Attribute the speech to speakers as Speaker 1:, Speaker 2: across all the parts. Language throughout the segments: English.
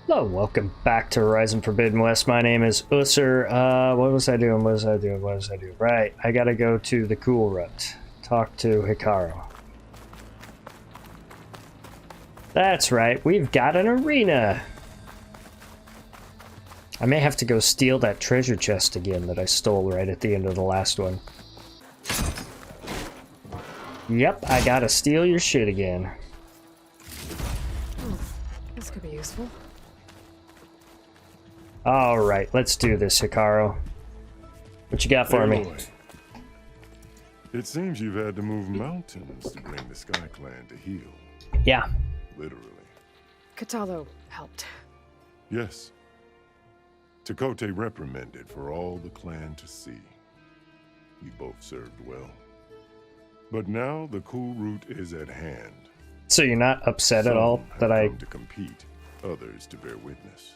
Speaker 1: Hello, welcome back to Horizon Forbidden West. My name is Ussur. What was I doing? Right, I gotta go to the Kulrut. Talk to Hikaru. That's right, we've got an arena! I may have to go steal that treasure chest again that I stole right at the end of the last one. Yep, I gotta steal your shit again.
Speaker 2: This could be useful.
Speaker 1: Alright, let's do this, Hikaru. What you got for me?
Speaker 3: Boy. It seems you've had to move mountains to bring the Sky Clan to heel.
Speaker 1: Yeah.
Speaker 3: Literally.
Speaker 2: Katalo helped.
Speaker 3: Yes. Takote reprimanded for all the clan to see. You both served well. But now the Kulrut is at hand.
Speaker 1: So you're not upset at all that I...
Speaker 3: come to compete, others to bear witness.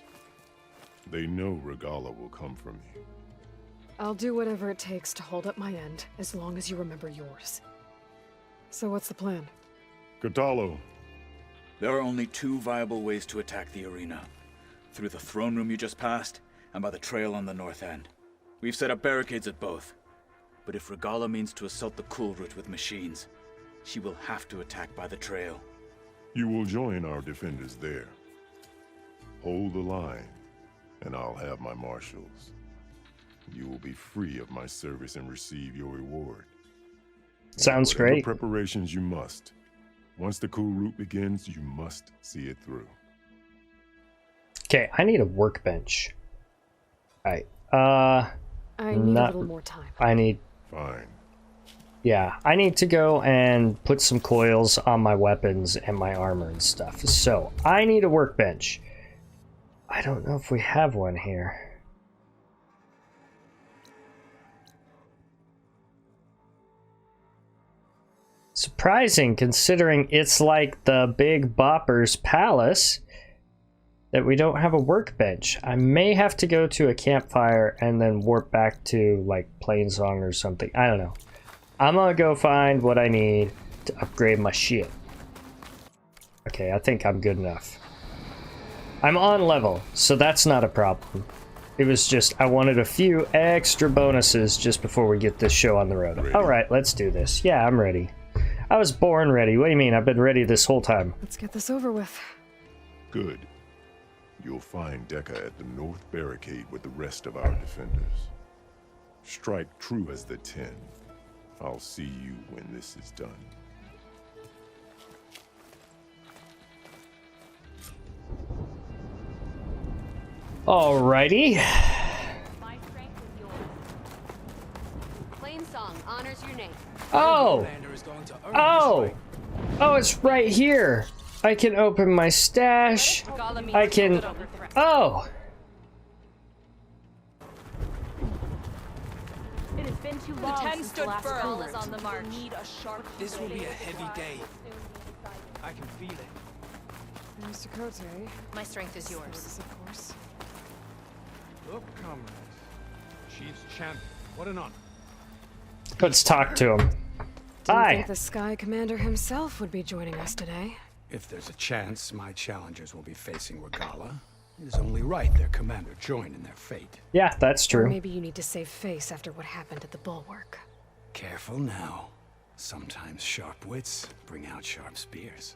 Speaker 3: They know Regala will come from you.
Speaker 2: I'll do whatever it takes to hold up my end, as long as you remember yours. So what's the plan?
Speaker 3: Katalo.
Speaker 4: There are only two viable ways to attack the arena. Through the throne room you just passed, and by the trail on the north end. We've set up barricades at both. But if Regala means to assault the Kulrut with machines, she will have to attack by the trail.
Speaker 3: You will join our defenders there. Hold the line, and I'll have my marshals. You will be free of my service and receive your reward.
Speaker 1: Sounds
Speaker 3: Whatever
Speaker 1: great.
Speaker 3: preparations you must. Once the Kulrut begins, you must see it through.
Speaker 1: Okay, I need a workbench. Alright,
Speaker 2: I need
Speaker 1: not-
Speaker 2: a little more time.
Speaker 1: I need...
Speaker 3: Fine.
Speaker 1: Yeah, I need to go and put some coils on my weapons and my armor and stuff. So, I need a workbench. I don't know if we have one here. Surprising, considering it's like the Big Bopper's palace, that we don't have a workbench. I may have to go to a campfire and then warp back to, like, Plainsong or something. I don't know. I'm gonna go find what I need to upgrade my shit. Okay, I think I'm good enough. I'm on level, so that's not a problem. It was just, I wanted a few extra bonuses just before we get this show on the road.
Speaker 3: Ready.
Speaker 1: Alright, let's do this. Yeah, I'm ready. I was born ready. What do you mean? I've been ready this whole time.
Speaker 2: Let's get this over with.
Speaker 3: Good. You'll find Dekka at the north barricade with the rest of our defenders. Strike true as the 10. I'll see you when this is done.
Speaker 1: Alrighty.
Speaker 5: My strength is yours. Plainsong honors your name.
Speaker 1: Oh! Oh! Oh, it's right here. I can open my stash.
Speaker 5: Regala means
Speaker 1: I can...
Speaker 5: no longer threat.
Speaker 1: Oh!
Speaker 5: It has been too long since the last call is on the march. Need a sharp
Speaker 6: This will be a heavy day. I can feel it.
Speaker 2: Mr. Kote.
Speaker 5: My strength is yours.
Speaker 2: Yours, of course.
Speaker 6: Look, comrades. Chief's champion. What an honor.
Speaker 1: Let's talk to him.
Speaker 2: Didn't
Speaker 1: Hi.
Speaker 2: think the Sky Commander himself would be joining us today.
Speaker 6: If there's a chance my challengers will be facing Regala, it is only right their commander join in their fate.
Speaker 1: Yeah, that's
Speaker 2: Or
Speaker 1: true.
Speaker 2: maybe you need to save face after what happened at the Bulwark.
Speaker 6: Careful now. Sometimes sharp wits bring out sharp spears.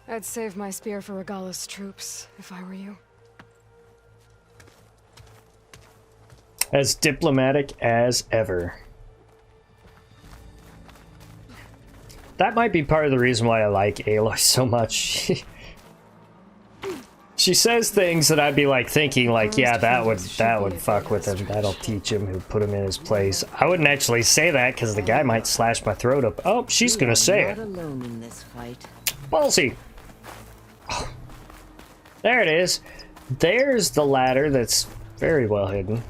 Speaker 2: I'd save my spear for Regala's troops, if I were you.
Speaker 1: As diplomatic as ever. That might be part of the reason why I like Aloy so much. She says things that I'd be like thinking like, yeah, that would fuck with him. That'll teach him, who put him in his place. I wouldn't actually say that because the guy might slash my throat up. Oh, she's gonna say it.
Speaker 7: Not alone in this fight.
Speaker 1: Ballsy. Oh, there it is. There's the ladder that's very well hidden.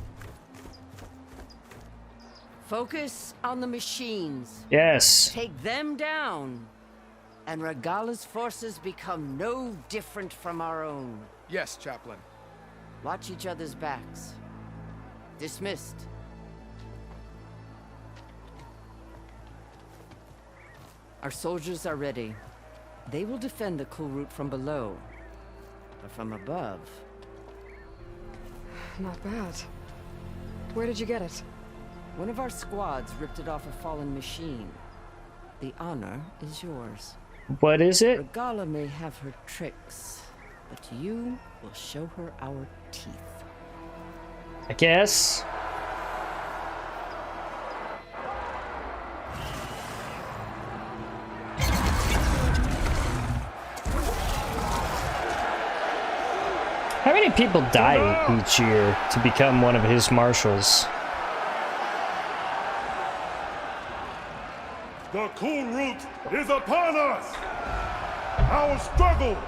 Speaker 7: Focus on the machines.
Speaker 1: Yes.
Speaker 7: Take them down. And Regala's forces become no different from our own.
Speaker 6: Yes, Chaplain.
Speaker 7: Watch each other's backs. Dismissed. Our soldiers are ready. They will defend the Kulrut from below. water from above.
Speaker 2: Not bad. Where did you get it?
Speaker 7: One of our squads ripped it off a fallen machine. The honor is yours.
Speaker 1: What is it?
Speaker 7: Regala may have her tricks, but you will show her our teeth.
Speaker 1: I guess. How many people die each year to become one of his marshals?
Speaker 3: The Kulrut is upon us! Our struggle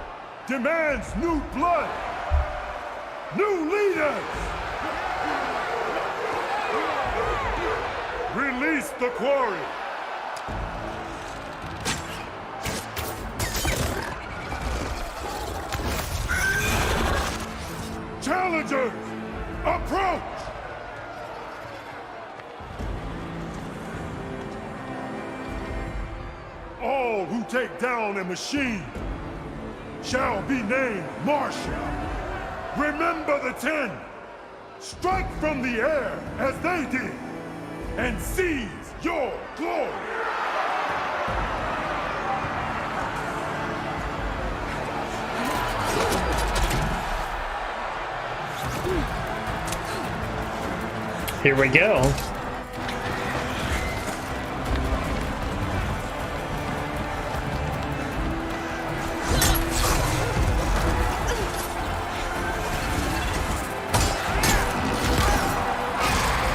Speaker 3: demands new blood! New leaders! Release the quarry! Challengers, approach! All who take down a machine shall be named Marshal. Remember the 10. Strike from the air as they did, and seize your glory.
Speaker 1: Here we go.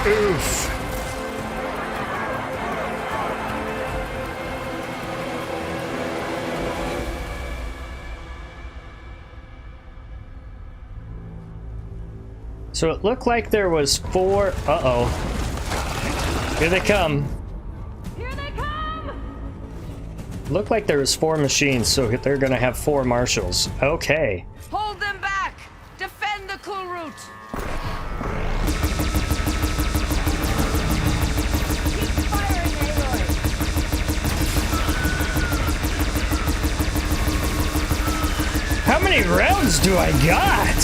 Speaker 1: Oof. So it looked like there was 4. Uh-oh. Here they come.
Speaker 5: Here they come!
Speaker 1: Looked like there was 4 machines, so they're gonna have 4 marshals. Okay.
Speaker 7: Hold them back! Defend the Kulrut! Keep firing, Aloy!
Speaker 1: How many rounds do I got?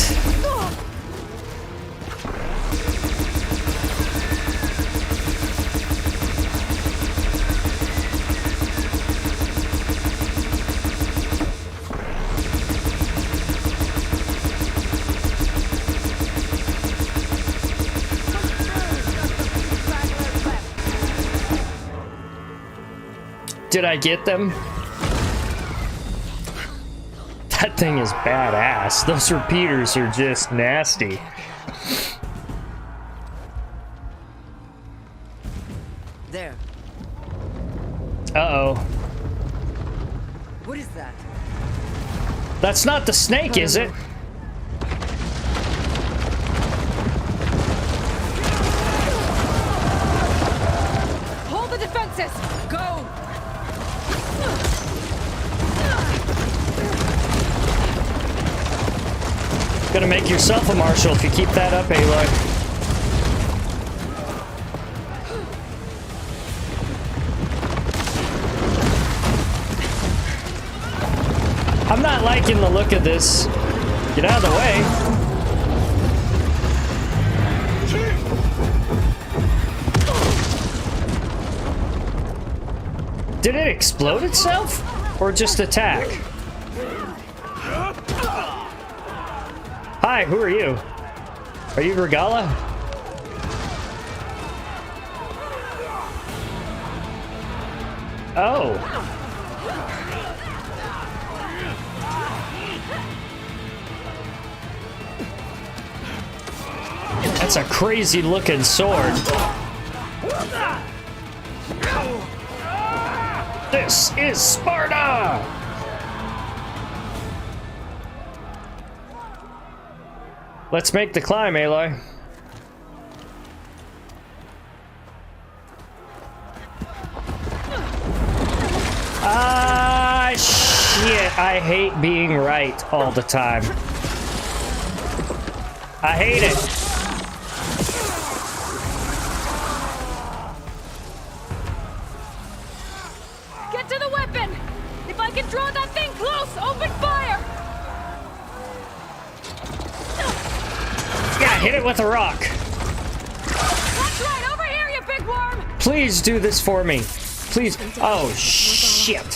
Speaker 1: Did I get them? That thing is badass. Those repeaters are just nasty.
Speaker 7: There.
Speaker 1: Uh-oh.
Speaker 7: What is that?
Speaker 1: That's not the snake, is it?
Speaker 2: Hold the defenses!
Speaker 7: Go!
Speaker 1: Gonna make yourself a marshal if you keep that up, Aloy. I'm not liking the look of this. Get out of the way. Did it explode itself? Or just attack? Hi, who are you? Are you Regala? Oh. That's a crazy looking sword. This is Sparta! Let's make the climb, Aloy. Ah, shit. I hate being right all the time. I hate it.
Speaker 5: Get to the weapon! If I can draw that thing close, open fire!
Speaker 1: hit it with a rock.
Speaker 5: That's right, over here, you big worm!
Speaker 1: Please do this for me. Please. Oh, shit.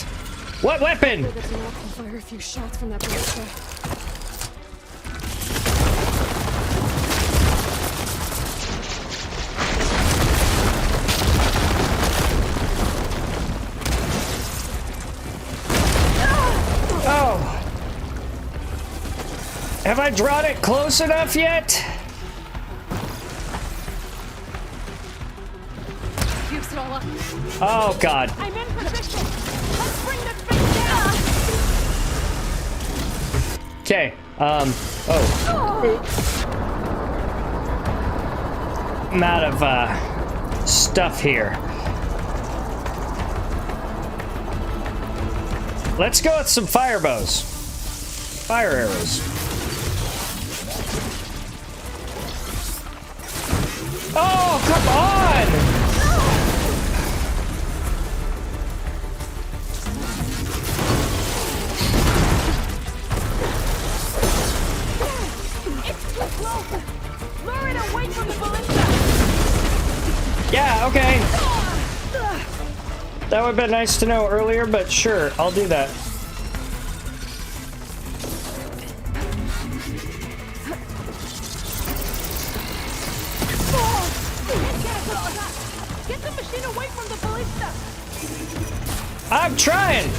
Speaker 1: What weapon?
Speaker 2: That the rock can fire a few shots from that ballista.
Speaker 1: Oh. Have I drawn it close enough yet?
Speaker 2: Fuse it all up.
Speaker 1: Oh, God.
Speaker 5: I'm in position! Let's bring this thing down!
Speaker 1: Okay. Oh. I'm out of, stuff here. Let's go with some fire bows. Fire arrows. Oh, come on!
Speaker 5: It's too close! Lure it away from the ballista!
Speaker 1: Yeah, okay. That would have been nice to know earlier, but sure, I'll do that.
Speaker 5: Get the machine away from the ballista!
Speaker 1: I'm trying!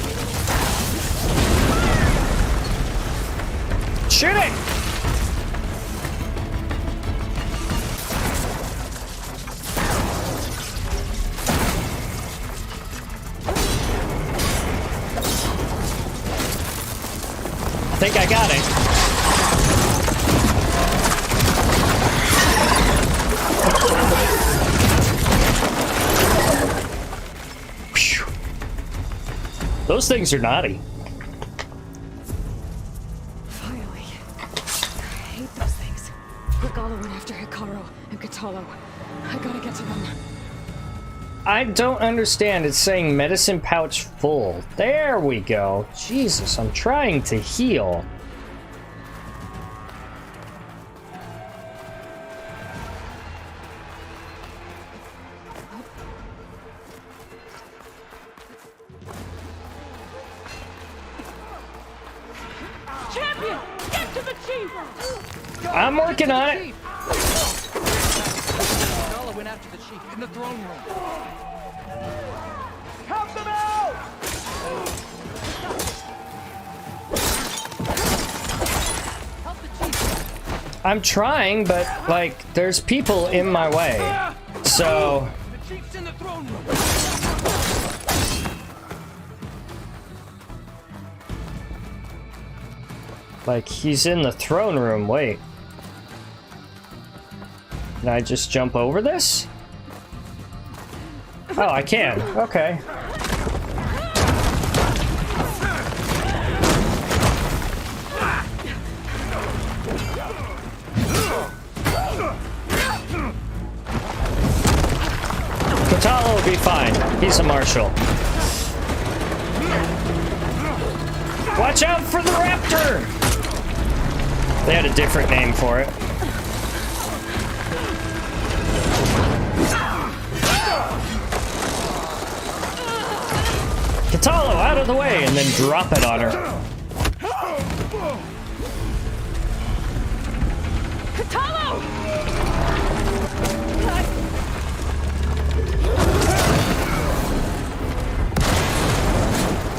Speaker 1: Shoot it! I think I got it. Phew. Those things are naughty.
Speaker 2: Finally. I hate those things. Regala went after Hikaru and Katalo. I gotta get to them.
Speaker 1: I don't understand. It's saying medicine pouch full. There we go. Jesus, I'm trying to heal.
Speaker 5: Champion! Get to the chief!
Speaker 1: I'm working on it.
Speaker 8: Regala went after the chief in the throne room.
Speaker 5: Help them out!
Speaker 8: Help the chief.
Speaker 1: I'm trying, but like, there's people in my way. So,
Speaker 8: The chief's in the throne room.
Speaker 1: like, he's in the throne room. Wait. Can I just jump over this? Oh, I can. Okay. Katalo will be fine. He's a marshal. Watch out for the raptor! They had a different name for it. Katalo, out of the way, and then drop it on her.
Speaker 5: Katalo!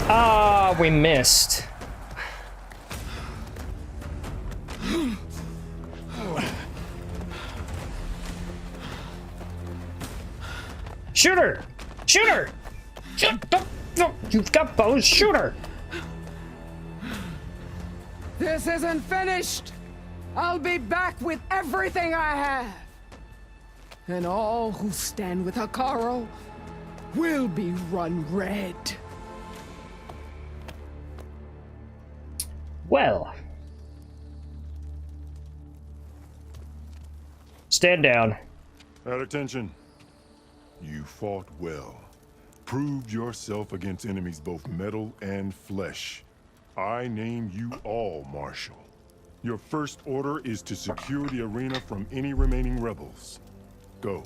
Speaker 1: Ah, we missed. Shoot her! Shoot her! Shoot! No, you've got bows. Shoot her!
Speaker 9: This isn't finished! I'll be back with everything I have! And all who stand with Hikaru will be run red.
Speaker 1: Well. Stand down.
Speaker 3: At attention. You fought well. Proved yourself against enemies both metal and flesh. I name you all Marshal. Your first order is to secure the arena from any remaining rebels. Go.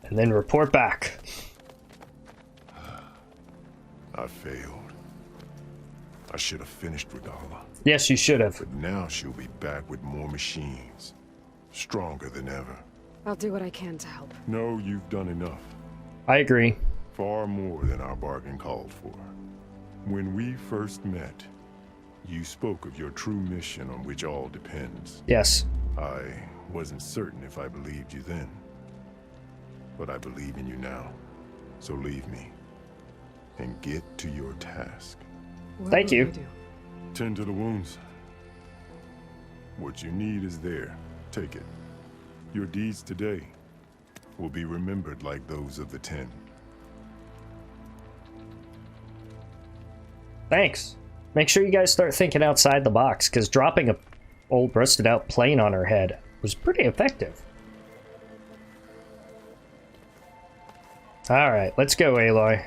Speaker 1: And then report back.
Speaker 3: I failed. I should have finished Regala.
Speaker 1: Yes, you should have.
Speaker 3: But now she'll be back with more machines. Stronger than ever.
Speaker 2: I'll do what I can to help.
Speaker 3: No, you've done enough.
Speaker 1: I agree.
Speaker 3: Far more than our bargain called for. When we first met, you spoke of your true mission on which all depends.
Speaker 1: Yes.
Speaker 3: I wasn't certain if I believed you then. But I believe in you now. So leave me. And get to your task.
Speaker 1: Thank you.
Speaker 3: Tend to the wounds. What you need is there. Take it. Your deeds today will be remembered like those of the 10.
Speaker 1: Thanks. Make sure you guys start thinking outside the box, because dropping a old rusted out plane on her head was pretty effective. Alright, let's go, Aloy.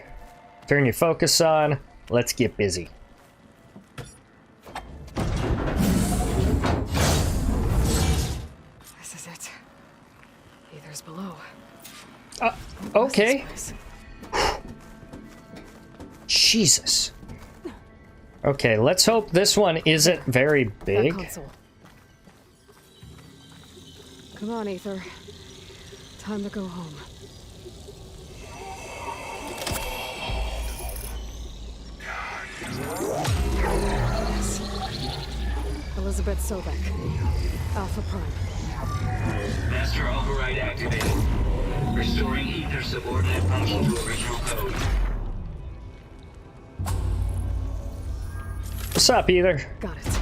Speaker 1: Turn your focus on. Let's get busy.
Speaker 2: This is it. Aether's below.
Speaker 1: Okay. Jesus. Okay, let's hope this one isn't very big.
Speaker 2: That console. Come on, Aether. Time to go home. Yes. Elizabeth Sobek. Alpha Prime.
Speaker 10: Master override activated. Restoring Aether subordinate function to original code.
Speaker 1: What's up, Aether?
Speaker 2: Got it.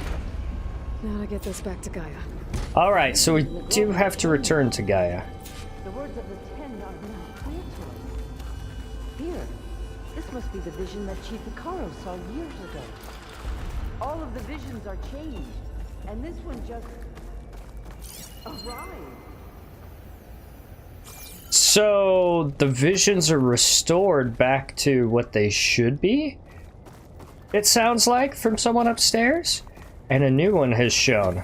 Speaker 2: Now to get this back to Gaia.
Speaker 1: Alright, so we do have to return to Gaia.
Speaker 7: The words of the 10 are now clear to us. Here, this must be the vision that Chief Icaro saw years ago. All of the visions are changed, and this one just arrived.
Speaker 1: So the visions are restored back to what they should be? It sounds like from someone upstairs? And a new one has shown.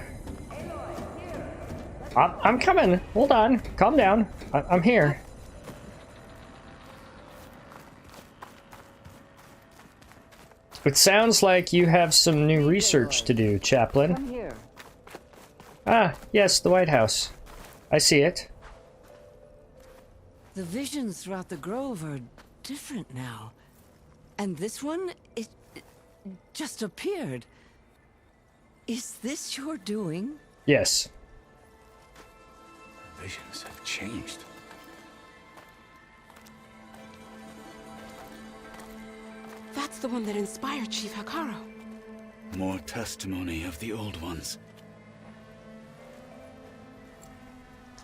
Speaker 1: I'm coming. Hold on. Calm down. I'm here. It sounds like you have some new research to do, Chaplain.
Speaker 7: Come here.
Speaker 1: Ah, yes, the White House. I see it.
Speaker 7: The visions throughout the grove are different now. And this one, it just appeared. Is this your doing?
Speaker 1: Yes.
Speaker 6: Visions have changed.
Speaker 2: That's the one that inspired Chief Icaro.
Speaker 4: More testimony of the old ones.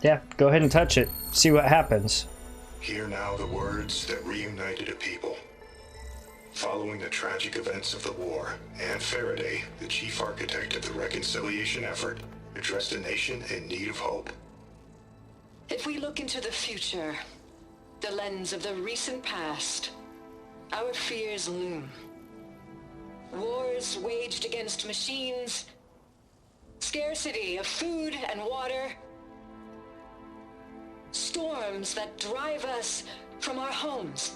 Speaker 1: Yeah, go ahead and touch it. See what happens.
Speaker 11: Hear now the words that reunited a people. Following the tragic events of the war, Anne Faraday, the chief architect of the reconciliation effort, addressed a nation in need of hope.
Speaker 12: If we look into the future, the lens of the recent past, our fears loom. Wars waged against machines, scarcity of food and water, storms that drive us from our homes.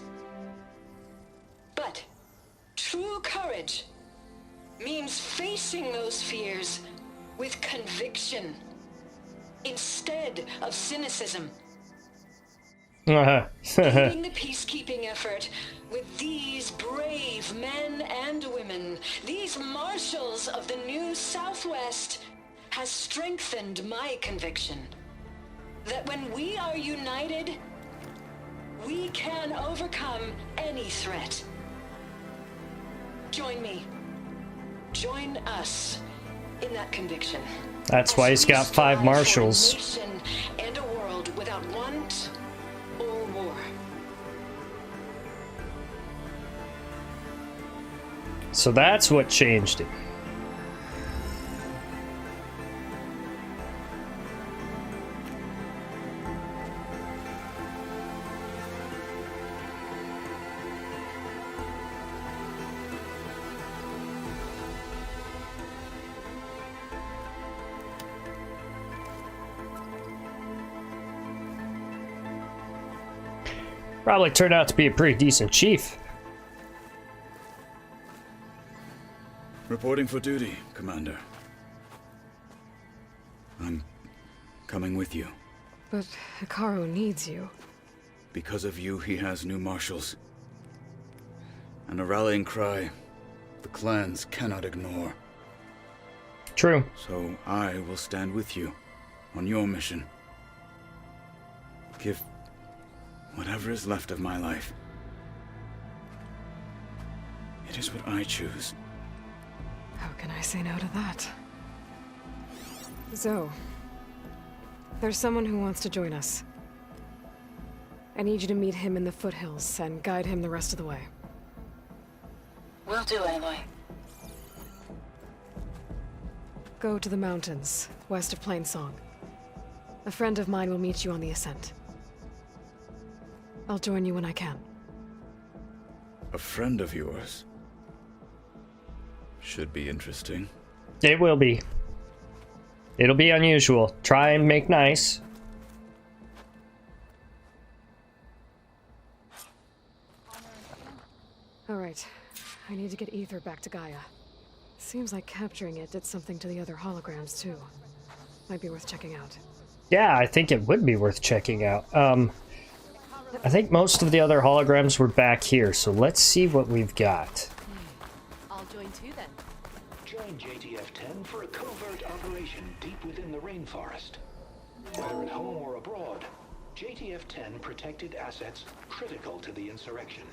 Speaker 12: But true courage means facing those fears with conviction instead of cynicism. Leading the peacekeeping effort with these brave men and women, these marshals of the new Southwest, has strengthened my conviction that when we are united, we can overcome any threat. Join me. Join us in that conviction.
Speaker 1: That's why he's got 5 marshals.
Speaker 12: A nation and a world without want or war.
Speaker 1: So that's what changed it. Probably turned out to be a pretty decent chief.
Speaker 4: Reporting for duty, Commander. I'm coming with you.
Speaker 2: But Hikaru needs you.
Speaker 4: Because of you, he has new marshals. And a rallying cry the clans cannot ignore.
Speaker 1: True.
Speaker 4: So I will stand with you on your mission. Give whatever is left of my life. It is what I choose.
Speaker 2: How can I say no to that? Zoe, there's someone who wants to join us. I need you to meet him in the foothills and guide him the rest of the way.
Speaker 12: Will do, Aloy.
Speaker 2: Go to the mountains, west of Plainsong. A friend of mine will meet you on the ascent. I'll join you when I can.
Speaker 4: A friend of yours? Should be interesting.
Speaker 1: It will be. It'll be unusual. Try and make nice.
Speaker 2: Alright. I need to get Aether back to Gaia. Seems like capturing it did something to the other holograms, too. Might be worth checking out.
Speaker 1: Yeah, I think it would be worth checking out. I think most of the other holograms were back here, so let's see what we've got.
Speaker 5: I'll join too then.
Speaker 13: Join JTF-10 for a covert operation deep within the rainforest. Whether at home or abroad, JTF-10 protected assets critical to the insurrection.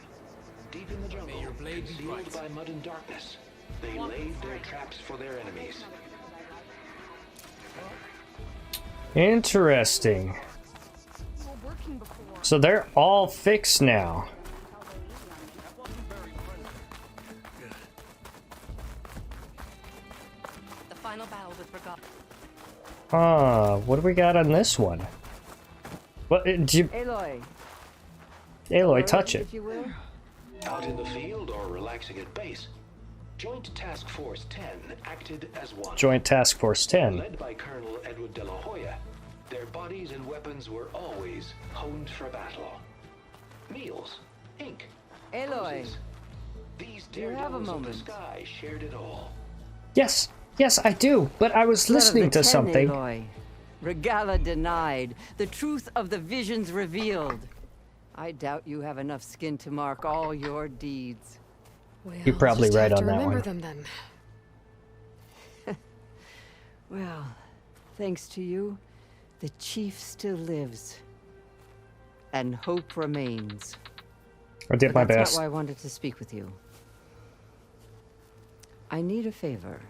Speaker 13: Deep in the jungle, concealed by mud and darkness, they laid their traps for their enemies.
Speaker 1: Interesting. So they're all fixed now.
Speaker 5: The final battle with Regala.
Speaker 1: What do we got on this one? What did you...
Speaker 7: Aloy.
Speaker 1: Aloy, touch it.
Speaker 7: If you will.
Speaker 13: Out in the field or relaxing at base, Joint Task Force 10 acted as one.
Speaker 1: Joint Task Force 10.
Speaker 13: Led by Colonel Edward de la Hoya, their bodies and weapons were always honed for battle. Meals, ink,
Speaker 7: Aloy.
Speaker 13: poses. These
Speaker 7: Do you have a
Speaker 13: daredevils of the
Speaker 7: moment?
Speaker 13: sky shared it all.
Speaker 1: Yes, yes, I do, but I was listening to something.
Speaker 7: Aloy. Regala denied. The truth of the visions revealed. I doubt you have enough skin to mark all your deeds.
Speaker 2: Well,
Speaker 1: You're probably
Speaker 2: just
Speaker 1: right
Speaker 2: have
Speaker 1: on
Speaker 2: to
Speaker 1: that
Speaker 2: remember
Speaker 1: one.
Speaker 2: them then.
Speaker 7: Well, thanks to you, the chief still lives. And hope remains.
Speaker 1: I did my
Speaker 7: That's
Speaker 1: best.
Speaker 7: not why I wanted to speak with you. I need a favor.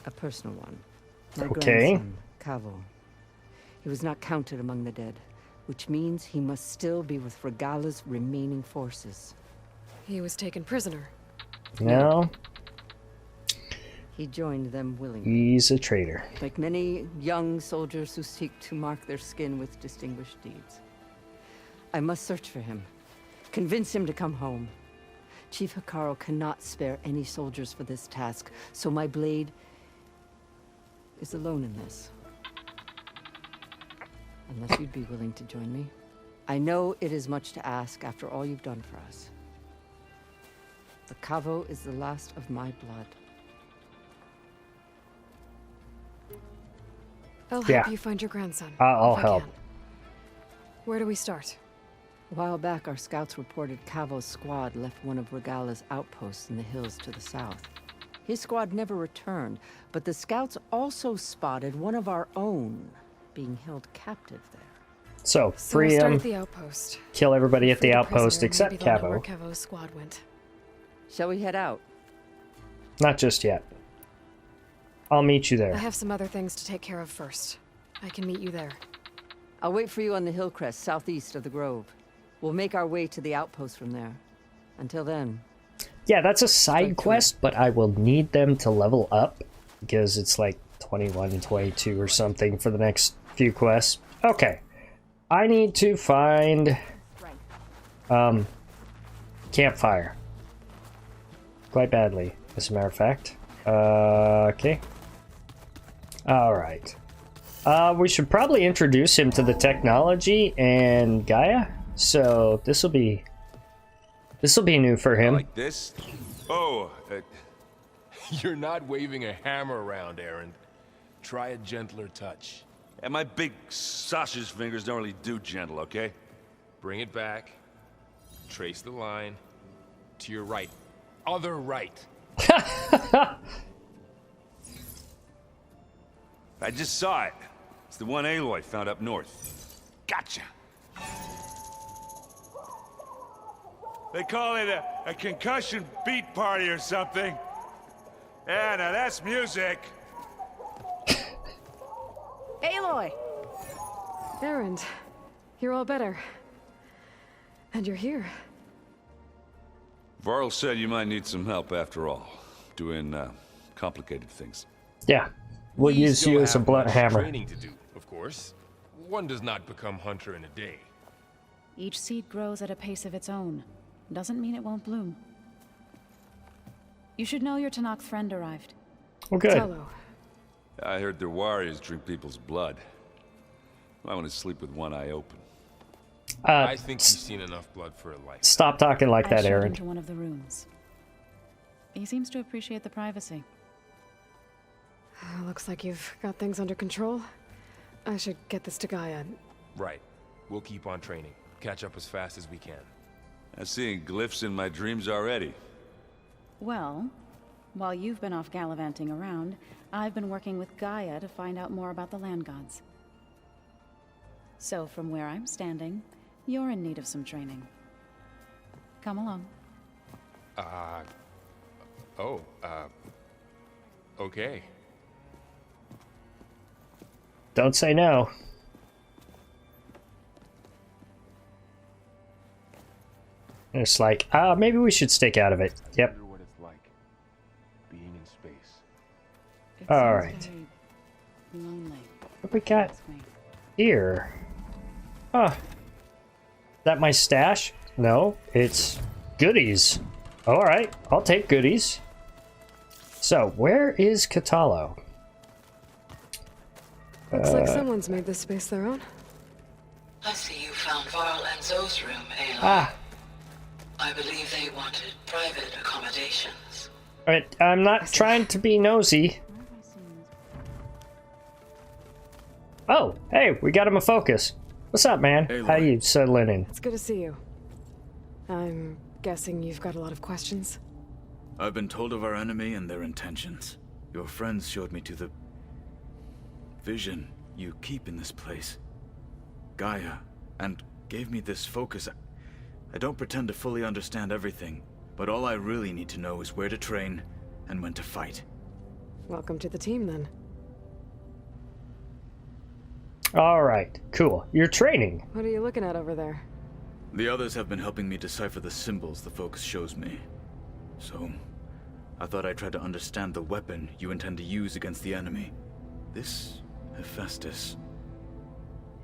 Speaker 7: A personal one. My
Speaker 1: Okay.
Speaker 7: grandson, Cavo. He was not counted among the dead, which means he must still be with Regala's remaining forces.
Speaker 2: He was taken prisoner.
Speaker 1: No,
Speaker 7: He joined them willingly.
Speaker 1: he's a traitor.
Speaker 7: Like many young soldiers who seek to mark their skin with distinguished deeds. I must search for him. Convince him to come home. Chief Hikaru cannot spare any soldiers for this task, so my blade is alone in this. Unless you'd be willing to join me. I know it is much to ask after all you've done for us. The Cavo is the last of my blood.
Speaker 2: I'll help
Speaker 1: Yeah.
Speaker 2: you find your grandson.
Speaker 1: I'll
Speaker 2: if I
Speaker 1: help.
Speaker 2: can. Where do we start?
Speaker 7: A while back, our scouts reported Cavo's squad left one of Regala's outposts in the hills to the south. His squad never returned, but the scouts also spotted one of our own being held captive there.
Speaker 1: So,
Speaker 2: So
Speaker 1: free
Speaker 2: we'll start
Speaker 1: him,
Speaker 2: at the outpost.
Speaker 1: kill everybody at
Speaker 2: Free
Speaker 1: the
Speaker 2: the
Speaker 1: outpost
Speaker 2: prisoner,
Speaker 1: except
Speaker 2: maybe they'll know where
Speaker 1: Cavo.
Speaker 2: Cavo's squad went.
Speaker 7: Shall we head out?
Speaker 1: Not just yet. I'll meet you
Speaker 2: I
Speaker 1: there.
Speaker 2: have some other things to take care of first. I can meet you there.
Speaker 7: I'll wait for you on the hill crest southeast of the grove. We'll make our way to the outpost from there. Until then.
Speaker 1: Yeah, that's a side quest, but I will need them to level up because it's like 21 and 22 or something for the next few quests. Okay. I need to find campfire. Quite badly, as a matter of fact. Okay. Alright. We should probably introduce him to the technology and Gaia. So this will be new for him.
Speaker 14: Like this? Oh, you're not waving a hammer around, Aaron. Try a gentler touch.
Speaker 15: And my big sausage fingers don't really do gentle, okay?
Speaker 14: Bring it back. Trace the line. To your right. Other right.
Speaker 15: I just saw it. It's the one Aloy found up north. Gotcha. They call it a concussion beat party or something. Yeah, now that's music.
Speaker 2: Aloy! Aaron, you're all better. And you're here.
Speaker 15: Varl said you might need some help after all. Doing, complicated things.
Speaker 1: Yeah. We'll use you as a blunt hammer.
Speaker 14: Training to do, of course. One does not become hunter in a day.
Speaker 16: Each seed grows at a pace of its own. Doesn't mean it won't bloom. You should know your Tanakh friend arrived.
Speaker 1: Oh, good.
Speaker 2: Hello.
Speaker 15: I heard their warriors drink people's blood. I want to sleep with one eye open.
Speaker 14: I think you've seen enough blood for a life.
Speaker 1: Stop talking like that,
Speaker 16: I showed
Speaker 1: Aaron.
Speaker 16: him to one of the rooms. He seems to appreciate the privacy.
Speaker 2: Looks like you've got things under control. I should get this to Gaia.
Speaker 14: Right. We'll keep on training. Catch up as fast as we can.
Speaker 15: I'm seeing glyphs in my dreams already.
Speaker 16: Well, while you've been off gallivanting around, I've been working with Gaia to find out more about the land gods. So from where I'm standing, you're in need of some training. Come along.
Speaker 14: Okay.
Speaker 1: Don't say no. And it's like, maybe we should stick out of it. Yep.
Speaker 14: What it's like being in space.
Speaker 1: All right.
Speaker 16: Lonely.
Speaker 1: What we got here? Huh. Is that my stash? No, it's goodies. All right, I'll take goodies. So, where is Katalo?
Speaker 2: Looks like someone's made this space their own.
Speaker 17: I see you found Varl and Zoe's room, Aloy.
Speaker 1: Ah.
Speaker 17: I believe they wanted private accommodations.
Speaker 1: Alright, I'm not trying to be nosy. Oh, hey, we got him a focus. What's up, man?
Speaker 4: Aloy.
Speaker 1: How you settling in?
Speaker 2: It's good to see you. I'm guessing you've got a lot of questions.
Speaker 4: I've been told of our enemy and their intentions. Your friends showed me to the vision you keep in this place, Gaia, and gave me this focus. I don't pretend to fully understand everything, but all I really need to know is where to train and when to fight.
Speaker 2: Welcome to the team, then.
Speaker 1: Alright, cool. You're training.
Speaker 2: What are you looking at over there?
Speaker 4: The others have been helping me decipher the symbols the focus shows me. So, I thought I'd try to understand the weapon you intend to use against the enemy. This Hephaestus,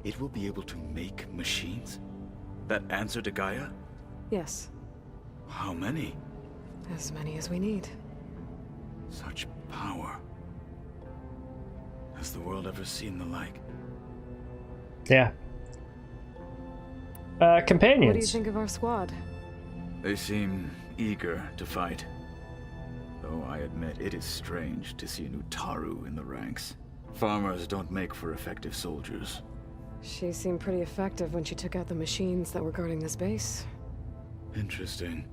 Speaker 4: it will be able to make machines? That answer to Gaia?
Speaker 2: Yes.
Speaker 4: How many?
Speaker 2: As many as we need.
Speaker 4: Such power. Has the world ever seen the like?
Speaker 1: Yeah. Companions.
Speaker 2: What do you think of our squad?
Speaker 4: They seem eager to fight. Though I admit it is strange to see an Utaru in the ranks. Farmers don't make for effective soldiers.
Speaker 2: She seemed pretty effective when she took out the machines that were guarding this base.
Speaker 4: Interesting.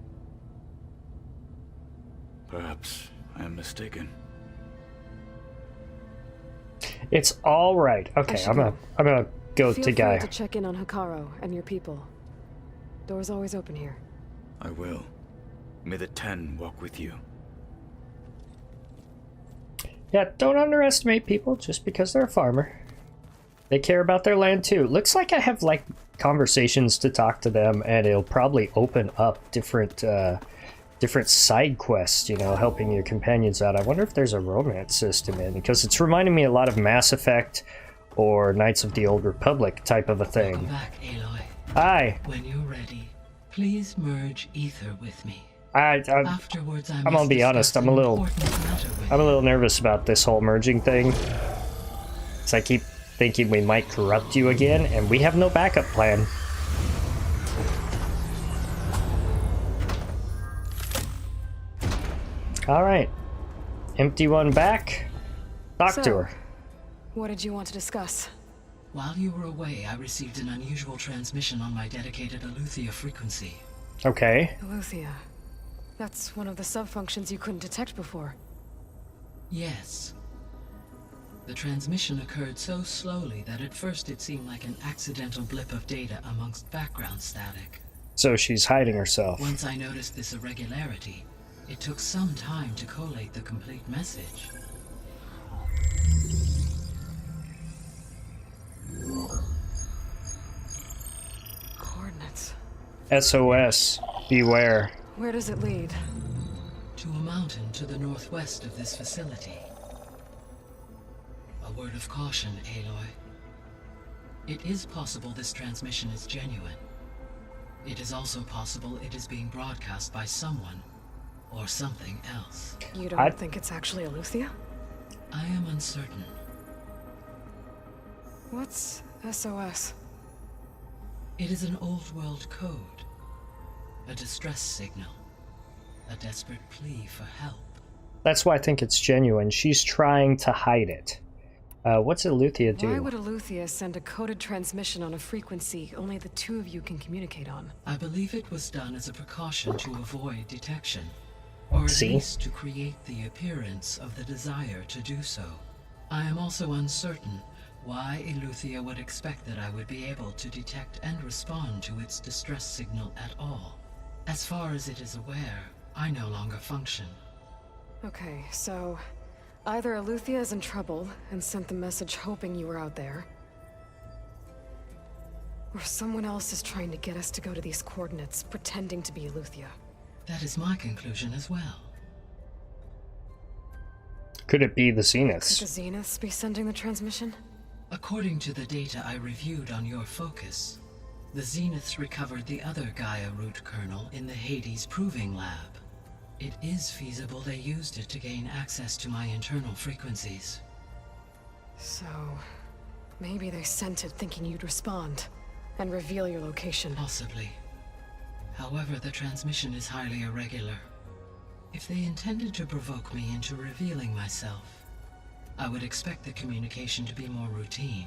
Speaker 4: Perhaps I am mistaken.
Speaker 1: It's all right. Okay, I'm gonna go
Speaker 2: Feel
Speaker 1: to
Speaker 2: free
Speaker 1: Gaia.
Speaker 2: to check in on Hikaru and your people. Door's always open here.
Speaker 4: I will. May the 10 walk with you.
Speaker 1: Yeah, don't underestimate people just because they're a farmer. They care about their land too. Looks like I have like conversations to talk to them, and it'll probably open up different different side quests, you know, helping your companions out. I wonder if there's a romance system in, because it's reminding me a lot of Mass Effect or Knights of the Old Republic type of a thing.
Speaker 17: Welcome back, Aloy.
Speaker 1: Hi.
Speaker 17: When you're ready, please merge Aether with me.
Speaker 1: Afterwards, I'm gonna be honest. I'm a little nervous about this whole merging thing. So I keep thinking we might corrupt you again, and we have no backup plan. Alright. Empty one back. Talk to her.
Speaker 2: What did you want to discuss?
Speaker 17: While you were away, I received an unusual transmission on my dedicated AETHER frequency.
Speaker 1: Okay.
Speaker 2: AETHER. That's one of the sub-functions you couldn't detect before.
Speaker 17: Yes. The transmission occurred so slowly that at first it seemed like an accidental blip of data amongst background static.
Speaker 1: So she's hiding herself.
Speaker 17: Once I noticed this irregularity, it took some time to collate the complete message.
Speaker 2: Coordinates.
Speaker 1: SOS. Beware.
Speaker 2: Where does it lead?
Speaker 17: To a mountain to the northwest of this facility. A word of caution, Aloy. It is possible this transmission is genuine. It is also possible it is being broadcast by someone or something else.
Speaker 2: You don't think it's actually AETHER?
Speaker 17: I am uncertain.
Speaker 2: What's SOS?
Speaker 17: It is an old world code. A distress signal. A desperate plea for help.
Speaker 1: That's why I think it's genuine. She's trying to hide it. What's AETHER do?
Speaker 2: Why would AETHER send a coded transmission on a frequency only the two of you can communicate on?
Speaker 17: I believe it was done as a precaution to avoid detection. Or at least to create the appearance of the desire to do so. I am also uncertain why AETHER would expect that I would be able to detect and respond to its distress signal at all. As far as it is aware, I no longer function.
Speaker 2: Okay, so either AETHER is in trouble and sent the message hoping you were out there, or someone else is trying to get us to go to these coordinates, pretending to be AETHER.
Speaker 17: That is my conclusion as well.
Speaker 1: Could it be the Zeniths?
Speaker 2: Could the Zeniths be sending the transmission?
Speaker 17: According to the data I reviewed on your focus, the Zeniths recovered the other Gaia root kernel in the Hades Proving Lab. It is feasible they used it to gain access to my internal frequencies.
Speaker 2: So, maybe they sent it thinking you'd respond and reveal your location.
Speaker 17: Possibly. However, the transmission is highly irregular. If they intended to provoke me into revealing myself, I would expect the communication to be more routine.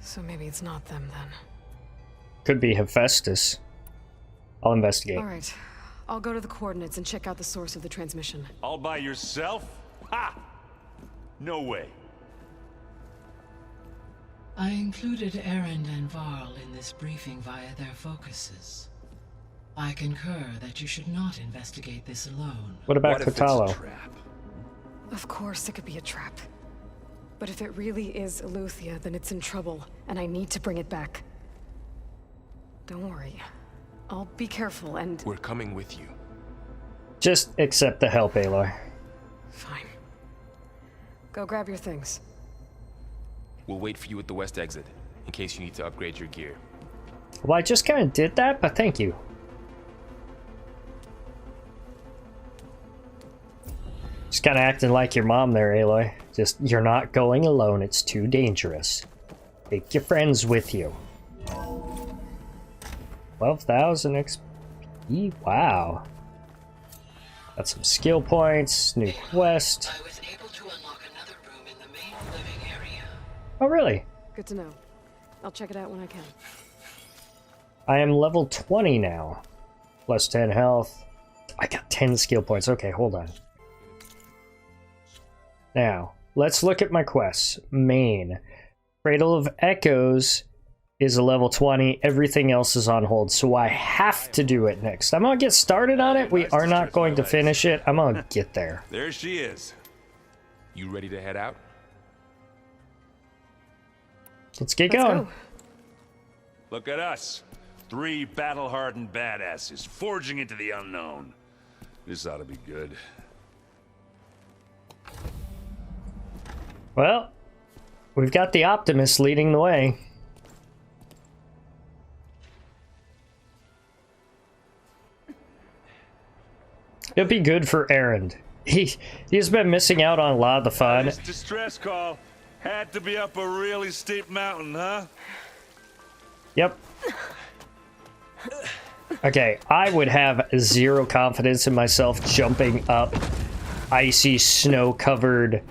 Speaker 2: So maybe it's not them then.
Speaker 1: Could be Hephaestus. I'll investigate.
Speaker 2: All right, I'll go to the coordinates and check out the source of the transmission.
Speaker 15: All by yourself? Ha! No way.
Speaker 17: I included Erend and Varl in this briefing via their focuses. I concur that you should not investigate this alone.
Speaker 1: What about Katalo?
Speaker 2: Of course it could be a trap. But if it really is AETHER, then it's in trouble, and I need to bring it back. Don't worry. I'll be careful and...
Speaker 14: We're coming with you.
Speaker 1: Just accept the help, Aloy.
Speaker 2: Fine. Go grab your things.
Speaker 14: We'll wait for you at the west exit, in case you need to upgrade your gear.
Speaker 1: Well, I just kind of did that, but thank you. Just kind of acting like your mom there, Aloy. Just, you're not going alone. It's too dangerous. Take your friends with you. 12,000 XP. Wow. Got some skill points. New quest.
Speaker 17: I was able to unlock another room in the main living area.
Speaker 1: Oh, really?
Speaker 2: Good to know. I'll check it out when I can.
Speaker 1: I am level 20 now. Plus 10 health. I got 10 skill points. Okay, hold on. Now, let's look at my quests. Main. Cradle of Echoes is a level 20. Everything else is on hold, so I have to do it next. I'm gonna get started on it. We are not going to finish it. I'm gonna get there.
Speaker 15: There she is.
Speaker 14: You ready to head out?
Speaker 1: Let's get going.
Speaker 2: Go.
Speaker 15: Look at us. 3 battle-hardened badasses forging into the unknown. This ought to be good.
Speaker 1: Well, we've got the Optimist leading the way. It'll be good for Erend. He's been missing out on a lot of the fun.
Speaker 15: This distress call had to be up a really steep mountain, huh?
Speaker 1: Yep. Okay, I would have zero confidence in myself jumping up icy, snow-covered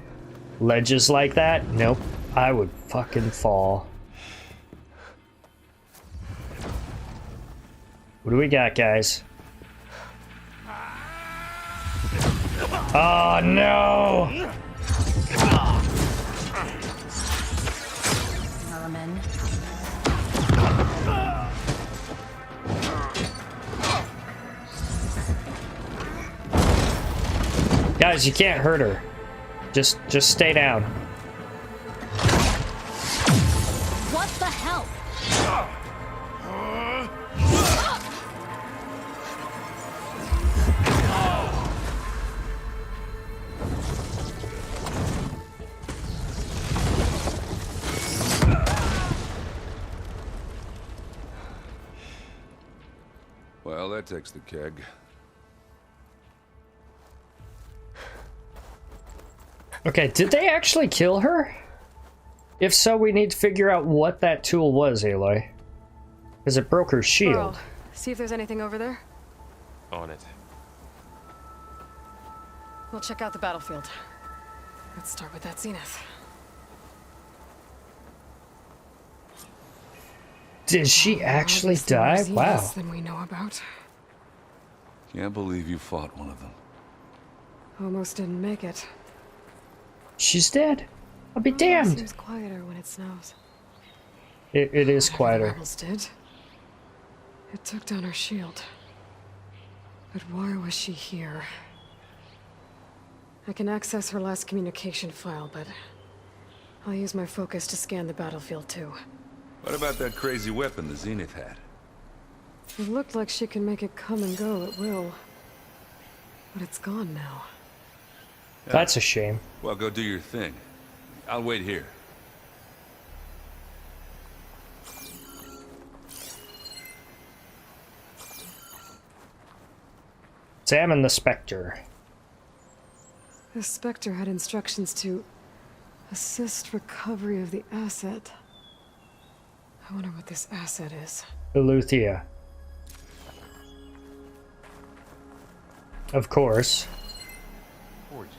Speaker 1: ledges like that. Nope, I would fucking fall. What do we got, guys? Oh, no!
Speaker 5: Vermin.
Speaker 1: Guys, you can't hurt her. Just stay down.
Speaker 5: What the hell?
Speaker 18: Well, that takes the keg.
Speaker 1: Okay, did they actually kill her? If so, we need to figure out what that tool was, Aloy. Because it broke her shield.
Speaker 2: Burl, see if there's anything over there.
Speaker 14: On it.
Speaker 2: We'll check out the battlefield. Let's start with that zenith.
Speaker 1: Did she actually die? Wow.
Speaker 2: Than we know about.
Speaker 18: Can't believe you fought one of them.
Speaker 2: Almost didn't make it.
Speaker 1: She's dead. I'll be damned.
Speaker 2: It seems quieter when it snows.
Speaker 1: It is quieter.
Speaker 2: The rebels did. It took down her shield. But why was she here? I can access her last communication file, but I'll use my focus to scan the battlefield too.
Speaker 18: What about that crazy weapon the Zenith had?
Speaker 2: It looked like she can make it come and go at will. But it's gone now.
Speaker 1: That's a shame.
Speaker 18: Well, go do your thing. I'll wait here.
Speaker 1: Examine the Spectre.
Speaker 2: The Spectre had instructions to assist recovery of the asset. I wonder what this asset is.
Speaker 1: Eleuthia. Of course.
Speaker 18: Orgies,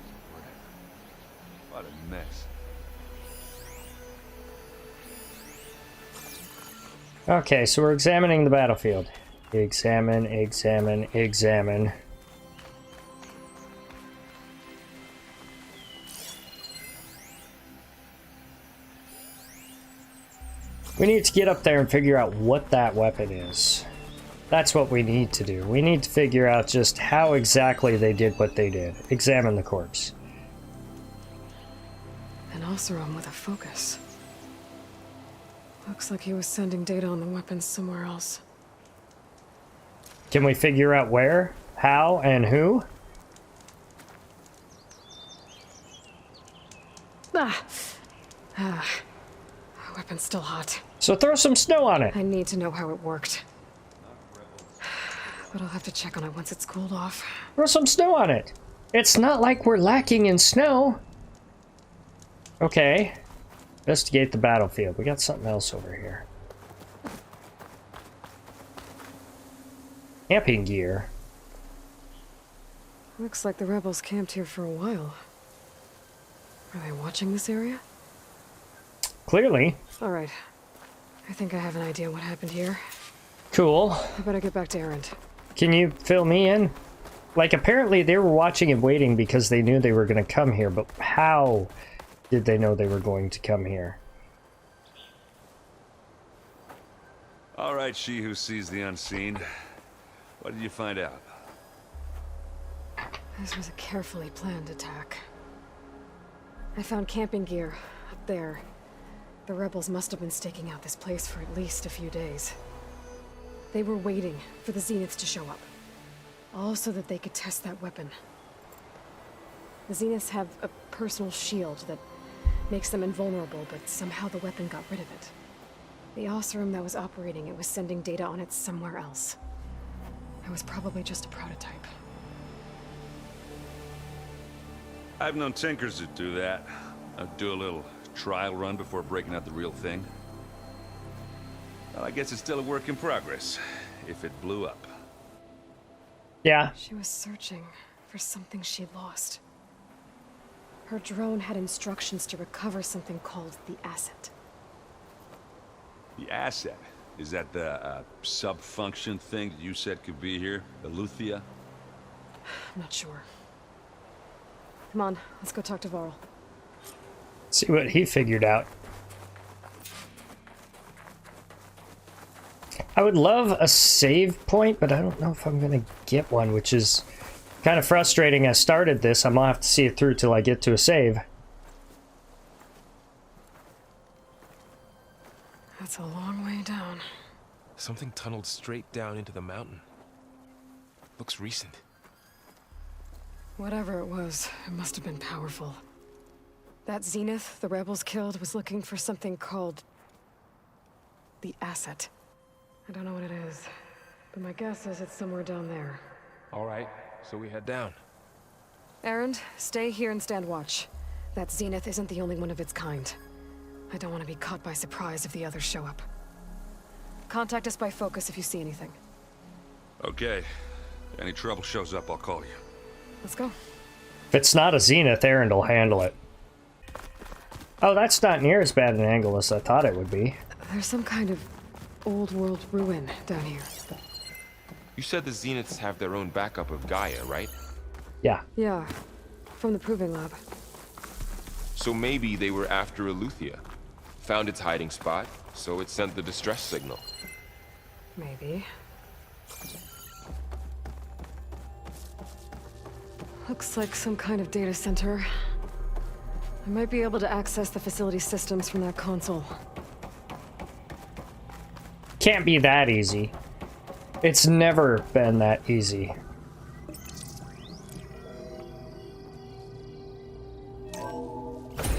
Speaker 18: what a mess.
Speaker 1: Okay, so we're examining the battlefield. Examine, examine, examine. We need to get up there and figure out what that weapon is. That's what we need to do. We need to figure out just how exactly they did what they did. Examine the corpse.
Speaker 2: An Ussur with a focus. Looks like he was sending data on the weapons somewhere else.
Speaker 1: Can we figure out where, how, and who?
Speaker 2: Weapon's still hot.
Speaker 1: So throw some snow on it.
Speaker 2: I need to know how it worked. But I'll have to check on it once it's cooled off.
Speaker 1: Throw some snow on it. It's not like we're lacking in snow. Okay. Investigate the battlefield. We got something else over here. Camping gear.
Speaker 2: Looks like the rebels camped here for a while. Are they watching this area?
Speaker 1: Clearly.
Speaker 2: All right. I think I have an idea what happened here.
Speaker 1: Cool.
Speaker 2: I better get back to Erend.
Speaker 1: Can you fill me in? Like, apparently they were watching and waiting because they knew they were going to come here, but how did they know they were going to come here?
Speaker 18: All right, she who sees the unseen. What did you find out?
Speaker 2: This was a carefully planned attack. I found camping gear up there. The rebels must have been staking out this place for at least a few days. They were waiting for the Zeniths to show up. All so that they could test that weapon. The Zeniths have a personal shield that makes them invulnerable, but somehow the weapon got rid of it. The Ussur that was operating it was sending data on it somewhere else. It was probably just a prototype.
Speaker 18: I've known tinkers who do that. I'd do a little trial run before breaking out the real thing. Well, I guess it's still a work in progress, if it blew up.
Speaker 1: Yeah.
Speaker 2: She was searching for something she'd lost. Her drone had instructions to recover something called the asset.
Speaker 18: The asset? Is that the sub-function thing that you said could be here? Eleuthia?
Speaker 2: I'm not sure. Come on, let's go talk to Varl.
Speaker 1: See what he figured out. I would love a save point, but I don't know if I'm gonna get one, which is kind of frustrating. I started this, I'm gonna have to see it through till I get to a save.
Speaker 2: That's a long way down.
Speaker 19: Something tunneled straight down into the mountain. Looks recent.
Speaker 2: Whatever it was, it must have been powerful. That Zenith the rebels killed was looking for something called the asset. I don't know what it is, but my guess is it's somewhere down there.
Speaker 19: All right, so we head down.
Speaker 2: Erend, stay here and stand watch. That Zenith isn't the only one of its kind. I don't want to be caught by surprise if the others show up. Contact us by focus if you see anything.
Speaker 18: Okay. Any trouble shows up, I'll call you.
Speaker 2: Let's go.
Speaker 1: If it's not a Zenith, Erend will handle it. Oh, that's not near as bad an angle as I thought it would be.
Speaker 2: There's some kind of old world ruin down here.
Speaker 19: You said the Zeniths have their own backup of Gaia, right?
Speaker 1: Yeah.
Speaker 2: Yeah, from the proving lab.
Speaker 19: So maybe they were after Eleuthia. Found its hiding spot, so it sent the distress signal.
Speaker 2: Maybe. Looks like some kind of data center. I might be able to access the facility systems from that console.
Speaker 1: Can't be that easy. It's never been that easy.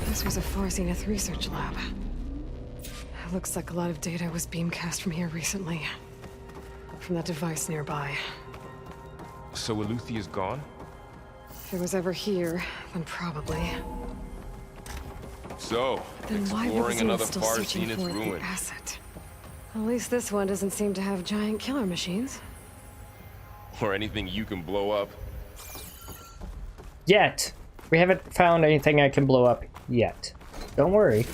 Speaker 2: This was a Far Zenith research lab. It looks like a lot of data was beamcast from here recently. From that device nearby.
Speaker 19: So Eleuthia's gone?
Speaker 2: If it was ever here, then probably.
Speaker 19: So,
Speaker 2: Then why were the
Speaker 19: exploring another
Speaker 2: Zeniths still
Speaker 19: Far
Speaker 2: searching
Speaker 19: Zenith
Speaker 2: for the
Speaker 19: ruin.
Speaker 2: asset? At least this one doesn't seem to have giant killer machines.
Speaker 19: Or anything you can blow up.
Speaker 1: Yet. We haven't found anything I can blow up yet. Don't worry.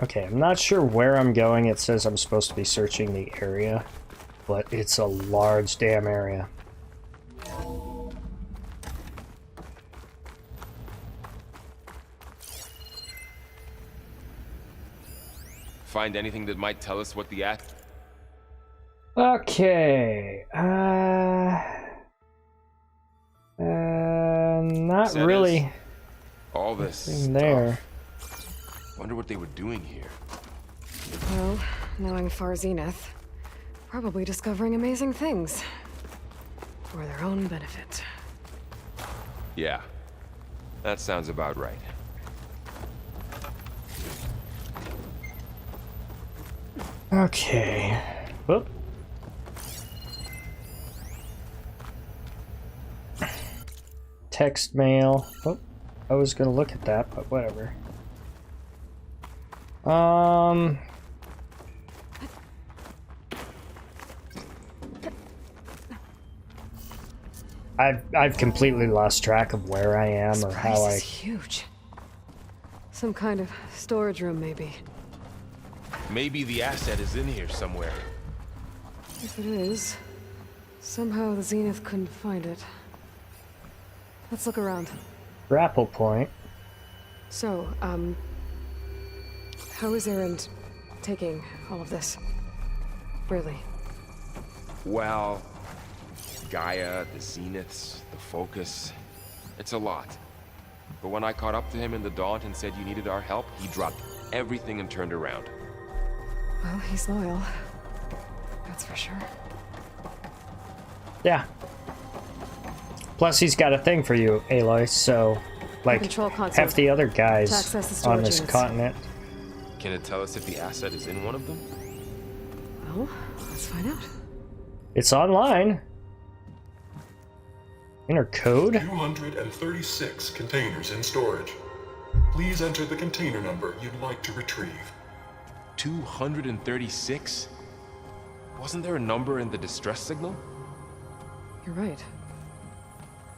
Speaker 1: Okay, I'm not sure where I'm going. It says I'm supposed to be searching the area, but it's a large damn area.
Speaker 19: Find anything that might tell us what the
Speaker 1: Okay. Not
Speaker 19: Set
Speaker 1: really.
Speaker 19: is all this
Speaker 1: Nothing there.
Speaker 19: Wonder what they were doing here.
Speaker 2: Well, knowing Far Zenith, probably discovering amazing things. For their own benefit.
Speaker 19: Yeah, that sounds about right.
Speaker 1: Okay. Whoop. Text mail. Oh, I was gonna look at that, but whatever. I've completely lost track of where I am or how
Speaker 2: This is huge. Some kind of storage room, maybe.
Speaker 19: Maybe the asset is in here somewhere.
Speaker 2: If it is, somehow the Zenith couldn't find it. Let's look around.
Speaker 1: grapple point.
Speaker 2: So, how is Erend taking all of this? Really?
Speaker 19: Well, Gaia, the Zeniths, the Focus. It's a lot. But when I caught up to him in the Daunt and said you needed our help, he dropped everything and turned around.
Speaker 2: Well, he's loyal. That's for sure.
Speaker 1: Yeah. Plus, he's got a thing for you, Aloy, so, like,
Speaker 2: Control console.
Speaker 1: half the other guys
Speaker 2: To access the
Speaker 1: on
Speaker 2: storage
Speaker 1: this
Speaker 2: units.
Speaker 1: continent.
Speaker 19: Can it tell us if the asset is in one of them?
Speaker 2: Well, let's find out.
Speaker 1: It's online. Enter code?
Speaker 11: 236 containers in storage. Please enter the container number you'd like to retrieve.
Speaker 19: 236? Wasn't there a number in the distress signal?
Speaker 2: You're right.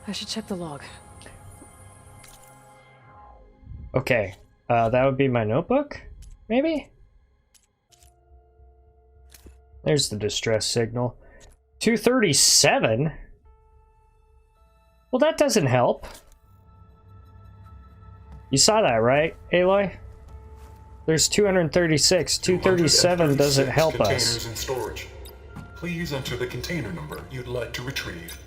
Speaker 2: I should check the log.
Speaker 1: Okay, that would be my notebook, maybe? There's the distress signal. 237? Well, that doesn't help. You saw that, right, Aloy? There's 236. 237 doesn't help us.
Speaker 11: Containers in storage. Please enter the container number you'd like to retrieve.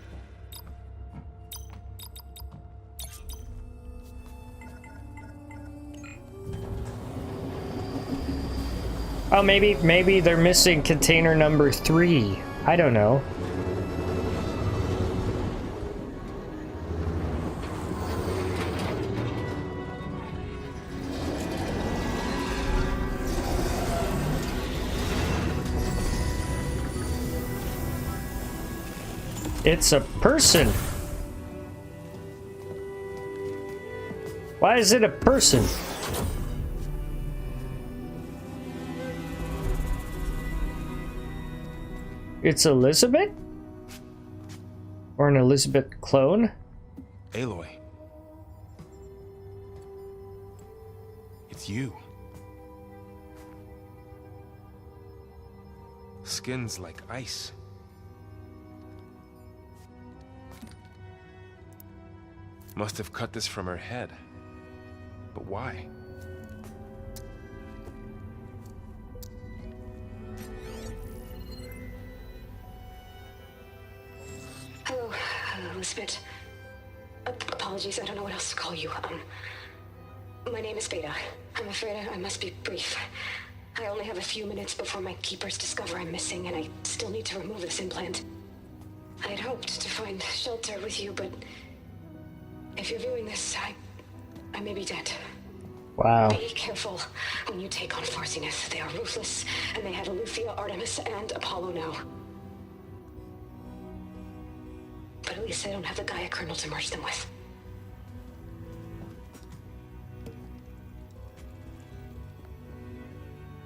Speaker 1: Oh, maybe they're missing container number 3. I don't know. It's a person. Why is it a person? It's Elizabeth? Or an Elizabeth clone?
Speaker 19: Aloy. It's you. Skin's like ice. Must have cut this from her head. But why?
Speaker 12: Hello, Elizabeth. Apologies, I don't know what else to call you. My name is Beta. I'm afraid I must be brief. I only have a few minutes before my keepers discover I'm missing, and I still need to remove this implant. I had hoped to find shelter with you, but if you're viewing this, I may be dead.
Speaker 1: Wow.
Speaker 12: Be careful when you take on Far Zenith. They are ruthless, and they have Eleuthia, Artemis, and Apollo now. But at least they don't have the Gaia kernel to merge them with.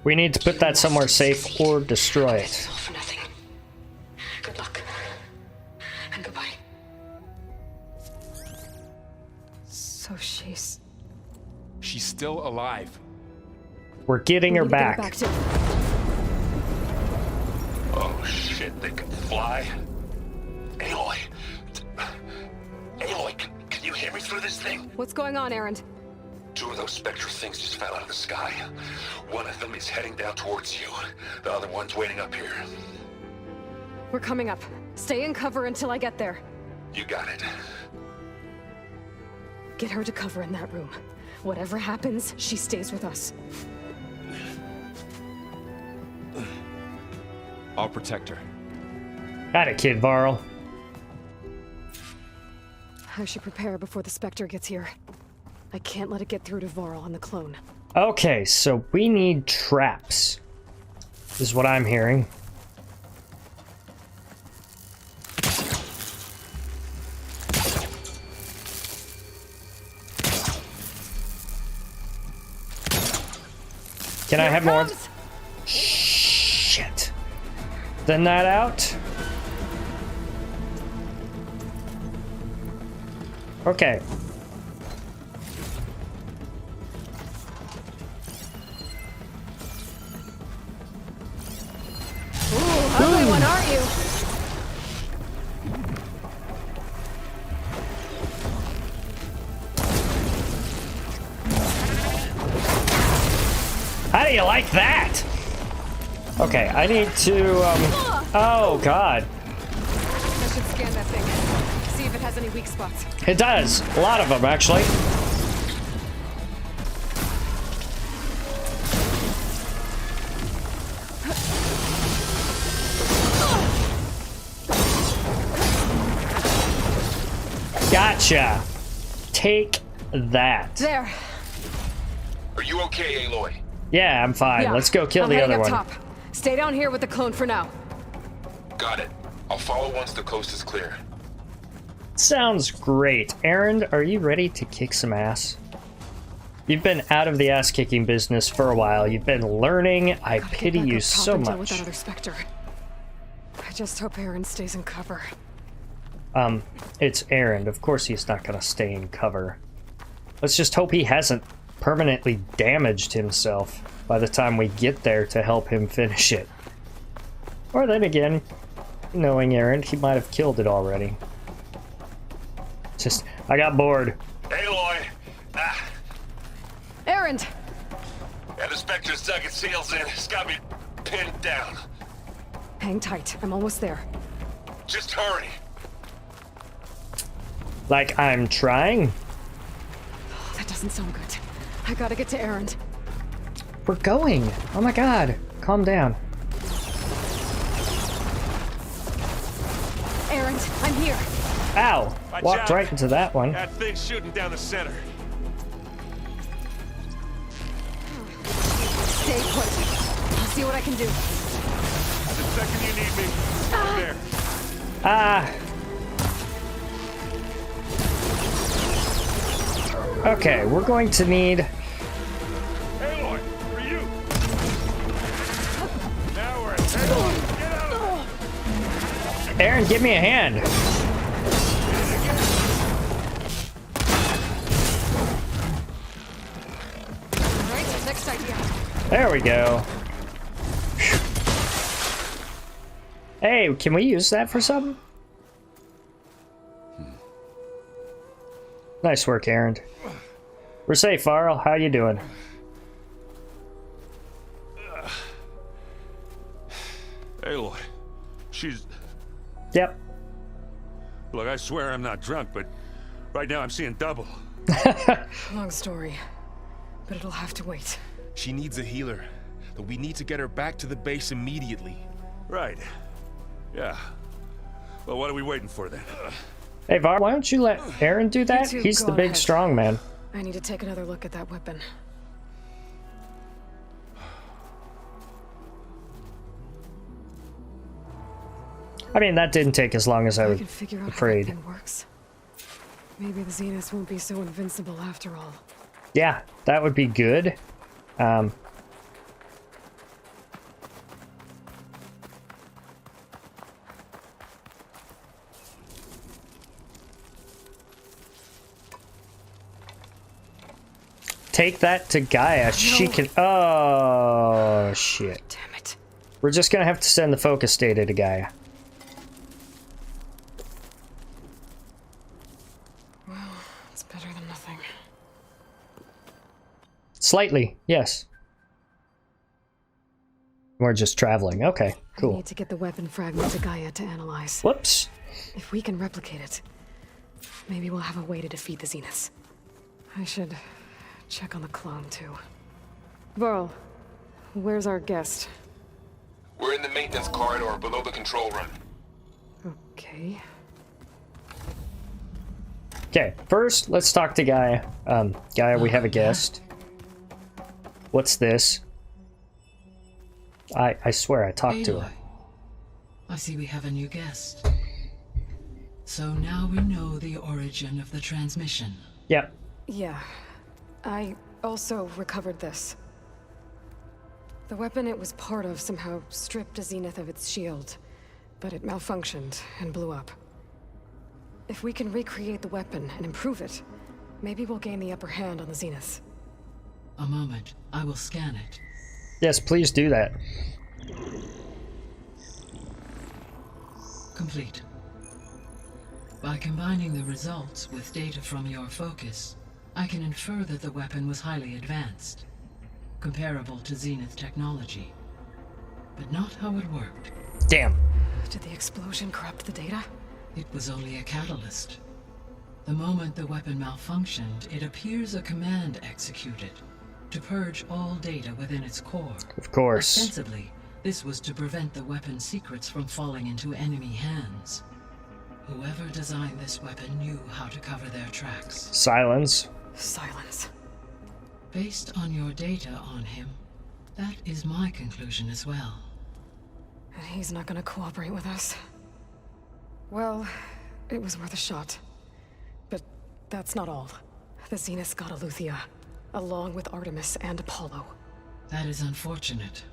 Speaker 1: We need to put that somewhere safe or destroy it.
Speaker 12: All for nothing. Good luck. And goodbye.
Speaker 2: So she's
Speaker 19: still alive.
Speaker 1: We're getting her back.
Speaker 11: Oh shit, they can fly? Aloy! Aloy, can you hear me through this thing?
Speaker 2: What's going on, Erend?
Speaker 11: 2 of those spectral things just fell out of the sky. One of them is heading down towards you. The other one's waiting up here.
Speaker 2: We're coming up. Stay in cover until I get there.
Speaker 11: You got it.
Speaker 2: Get her to cover in that room. Whatever happens, she stays with us.
Speaker 19: I'll protect her.
Speaker 1: Got it, Kid Varl.
Speaker 2: I should prepare before the Spectre gets here. I can't let it get through to Varl and the clone.
Speaker 1: Okay, so we need traps. Is what I'm hearing. Can I have more? Shit. Thin that out. Okay.
Speaker 2: Ugly one, aren't you?
Speaker 1: How do you like that? Okay, I need to, oh god.
Speaker 2: I should scan that thing. See if it has any weak spots.
Speaker 1: It does. A lot of them, actually. Gotcha. Take that.
Speaker 2: There.
Speaker 11: Are you okay, Aloy?
Speaker 1: Yeah, I'm fine.
Speaker 2: Yeah,
Speaker 1: Let's go kill
Speaker 2: I'm
Speaker 1: the
Speaker 2: heading
Speaker 1: other
Speaker 2: up
Speaker 1: one.
Speaker 2: top. Stay down here with the clone for now.
Speaker 11: Got it. I'll follow once the coast is clear.
Speaker 1: Sounds great. Erend, are you ready to kick some ass? You've been out of the ass-kicking business for a while. You've been learning. I pity you so much.
Speaker 2: With that other Spectre. I just hope Aaron stays in cover.
Speaker 1: It's Erend. Of course he's not gonna stay in cover. Let's just hope he hasn't permanently damaged himself by the time we get there to help him finish it. Or then again, knowing Erend, he might have killed it already. Just, I got bored.
Speaker 15: Aloy!
Speaker 2: Erend!
Speaker 15: Yeah, the Spectre's dug its heels in. It's got me pinned down.
Speaker 2: Hang tight. I'm almost there.
Speaker 15: Just hurry.
Speaker 1: Like I'm trying?
Speaker 2: Oh, that doesn't sound good. I gotta get to Erend.
Speaker 1: We're going. Oh my god. Calm down.
Speaker 2: Erend, I'm here.
Speaker 1: Ow! Walked right into that one.
Speaker 15: That thing's shooting down the center.
Speaker 2: Stay put. I'll see what I can do.
Speaker 15: The second you need me, I'm there.
Speaker 1: Okay, we're going to need...
Speaker 15: Aloy, for you. Now we're at Aloy, get out of there.
Speaker 1: Erend, give me a hand.
Speaker 2: Right, next idea.
Speaker 1: There we go. Hey, can we use that for something? Nice work, Erend. We're safe, Varl. How you doing?
Speaker 14: Aloy, she's...
Speaker 1: Yep.
Speaker 14: Look, I swear I'm not drunk, but right now I'm seeing double.
Speaker 2: Long story, but it'll have to wait.
Speaker 19: She needs a healer, but we need to get her back to the base immediately.
Speaker 14: Right. Yeah. Well, what are we waiting for then?
Speaker 1: Hey, Var, why don't you let Erend do that? He's the big strong man.
Speaker 2: I need to take another look at that weapon.
Speaker 1: I mean, that didn't take as long as I was
Speaker 2: can figure out
Speaker 1: afraid.
Speaker 2: How that thing works. Maybe the Zeniths won't be so invincible after all.
Speaker 1: Yeah, that would be good. Take that to Gaia. No. She can... Oh, shit.
Speaker 2: Damn it.
Speaker 1: We're just gonna have to send the focus data to Gaia.
Speaker 2: Well, it's better than nothing.
Speaker 1: Slightly, yes. We're just traveling. Okay, cool.
Speaker 2: I need to get the weapon fragment to Gaia to analyze.
Speaker 1: Whoops.
Speaker 2: If we can replicate it, maybe we'll have a way to defeat the Zeniths. I should check on the clone, too. Varl, where's our guest?
Speaker 19: We're in the maintenance corridor below the control room.
Speaker 2: Okay.
Speaker 1: Okay, first, let's talk to Gaia. Gaia, we have a guest. What's this? I swear I talked to her.
Speaker 17: I see we have a new guest. So now we know the origin of the transmission.
Speaker 1: Yep.
Speaker 2: Yeah. I also recovered this. The weapon it was part of somehow stripped a Zenith of its shield, but it malfunctioned and blew up. If we can recreate the weapon and improve it, maybe we'll gain the upper hand on the Zeniths.
Speaker 17: A moment. I will scan it.
Speaker 1: Yes, please do that.
Speaker 17: Complete. By combining the results with data from your focus, I can infer that the weapon was highly advanced, comparable to Zenith technology, but not how it worked.
Speaker 1: Damn.
Speaker 2: Did the explosion corrupt the data?
Speaker 17: It was only a catalyst. The moment the weapon malfunctioned, it appears a command executed to purge all data within its core.
Speaker 1: Of course.
Speaker 17: Ostensibly, this was to prevent the weapon's secrets from falling into enemy hands. Whoever designed this weapon knew how to cover their tracks.
Speaker 1: Silence.
Speaker 2: Silence.
Speaker 17: Based on your data on him, that is my conclusion as well.
Speaker 2: And he's not gonna cooperate with us. Well, it was worth a shot. that's not all. The Zeniths got Eleuthia, along with Artemis and Apollo.
Speaker 17: That is unfortunate.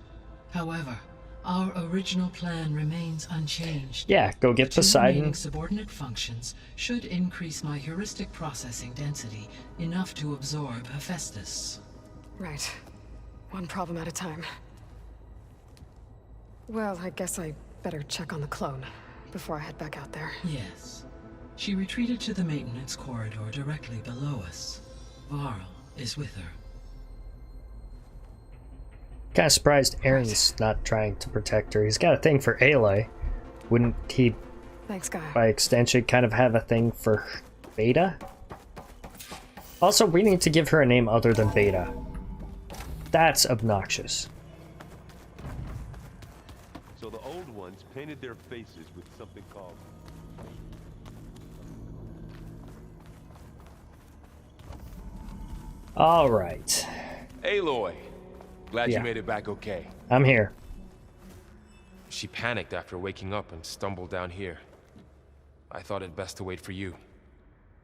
Speaker 17: However, our original plan remains unchanged.
Speaker 1: Yeah, go get
Speaker 17: The two
Speaker 1: Poseidon.
Speaker 17: remaining subordinate functions should increase my heuristic processing density enough to absorb Hephaestus.
Speaker 2: Right. One problem at a time. Well, I guess I better check on the clone before I head back out there.
Speaker 17: Yes. She retreated to the maintenance corridor directly below us. Varl is with her.
Speaker 1: Kind of surprised Aaron's not trying to protect her. He's got a thing for Aloy. Wouldn't he,
Speaker 2: Thanks, Gaia.
Speaker 1: by extension, kind of have a thing for Beta? Also, we need to give her a name other than Beta. That's obnoxious.
Speaker 14: So the old ones painted their faces with something called...
Speaker 1: All right.
Speaker 19: Aloy! Glad
Speaker 1: Yeah.
Speaker 19: you made it back okay.
Speaker 1: I'm here.
Speaker 19: She panicked after waking up and stumbled down here. I thought it best to wait for you.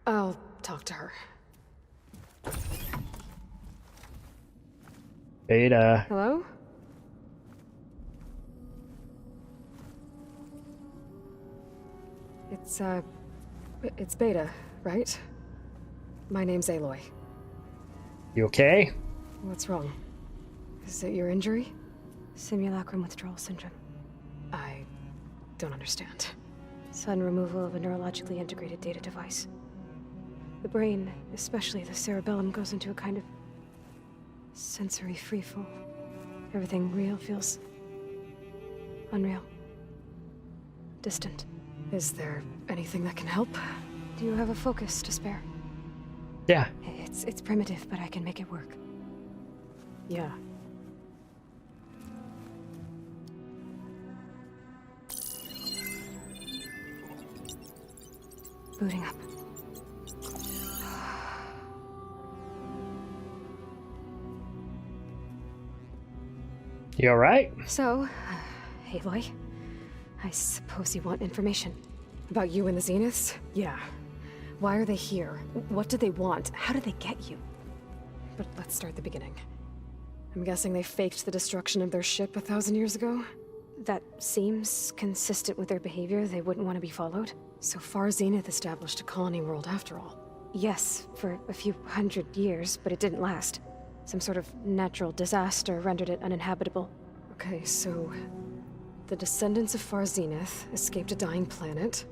Speaker 2: I'll talk to her.
Speaker 1: Beta.
Speaker 2: Hello? It's Beta, right? My name's Aloy.
Speaker 1: You okay?
Speaker 2: What's wrong? Is it your injury?
Speaker 20: Simulacrum withdrawal syndrome.
Speaker 2: I don't understand.
Speaker 20: Sudden removal of a neurologically integrated data device. The brain, especially the cerebellum, goes into a kind of sensory freefall. Everything real feels unreal. Distant.
Speaker 2: Is there anything that can help?
Speaker 20: Do you have a focus to spare?
Speaker 1: Yeah.
Speaker 20: It's primitive, but I can make it work.
Speaker 2: Yeah.
Speaker 20: Booting up.
Speaker 1: You alright?
Speaker 20: So, Aloy, I suppose you want information.
Speaker 2: About you and the Zeniths? Yeah. Why are they here? What do they want? How did they get you? But let's start at the beginning. I'm guessing they faked the destruction of their ship 1,000 years ago?
Speaker 20: That seems consistent with their behavior. They wouldn't want to be followed.
Speaker 2: So far, Zenith established a colony world after all.
Speaker 20: Yes, for a few hundred years, but it didn't last. Some sort of natural disaster rendered it uninhabitable.
Speaker 2: Okay, so the descendants of Far Zenith escaped a dying planet,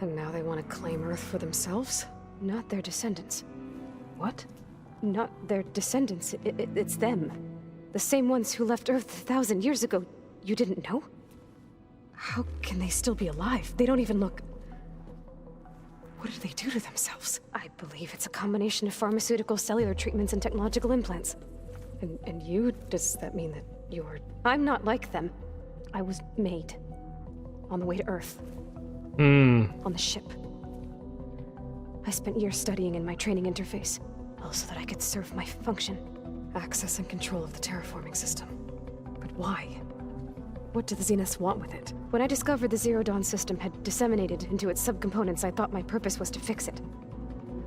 Speaker 2: and now they want to claim Earth for themselves?
Speaker 20: Not their descendants.
Speaker 2: What?
Speaker 20: Not their descendants. It's them. The same ones who left Earth 1,000 years ago. You didn't know?
Speaker 2: How can they still be alive? They don't even look... What did they do to themselves?
Speaker 20: I believe it's a combination of pharmaceutical, cellular treatments, and technological implants.
Speaker 2: And you? Does that mean that you're...
Speaker 20: I'm not like them. I was made. On the way to Earth.
Speaker 1: On
Speaker 20: the ship. I spent years studying in my training interface, all so that I could serve my function.
Speaker 2: Access and control of the terraforming system. But why? What do the Zeniths want with it?
Speaker 20: When I discovered the Zero Dawn system had disseminated into its subcomponents, I thought my purpose was to fix it.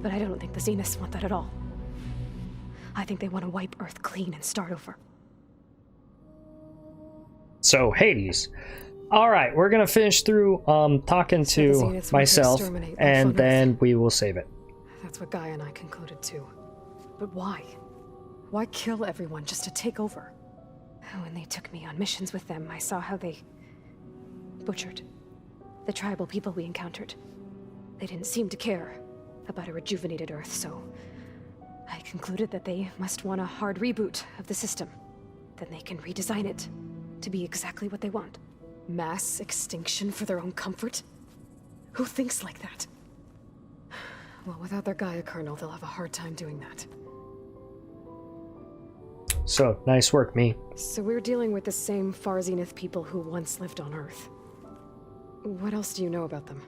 Speaker 20: But I don't think the Zeniths want that at all. I think they want to wipe Earth clean and start over.
Speaker 1: So, Hades. Alright, we're gonna finish through talking to myself, and then we will save it.
Speaker 2: That's what Gaia and I concluded too. But why? Why kill everyone just to take over?
Speaker 20: When they took me on missions with them, I saw how they butchered the tribal people we encountered. They didn't seem to care about a rejuvenated Earth, so I concluded that they must want a hard reboot of the system. Then they can redesign it to be exactly what they want.
Speaker 2: Mass extinction for their own comfort? Who thinks like that? Well, without their Gaia kernel, they'll have a hard time doing that.
Speaker 1: So, nice work, me.
Speaker 2: So we're dealing with the same Far Zenith people who once lived on Earth. What else do you know about them?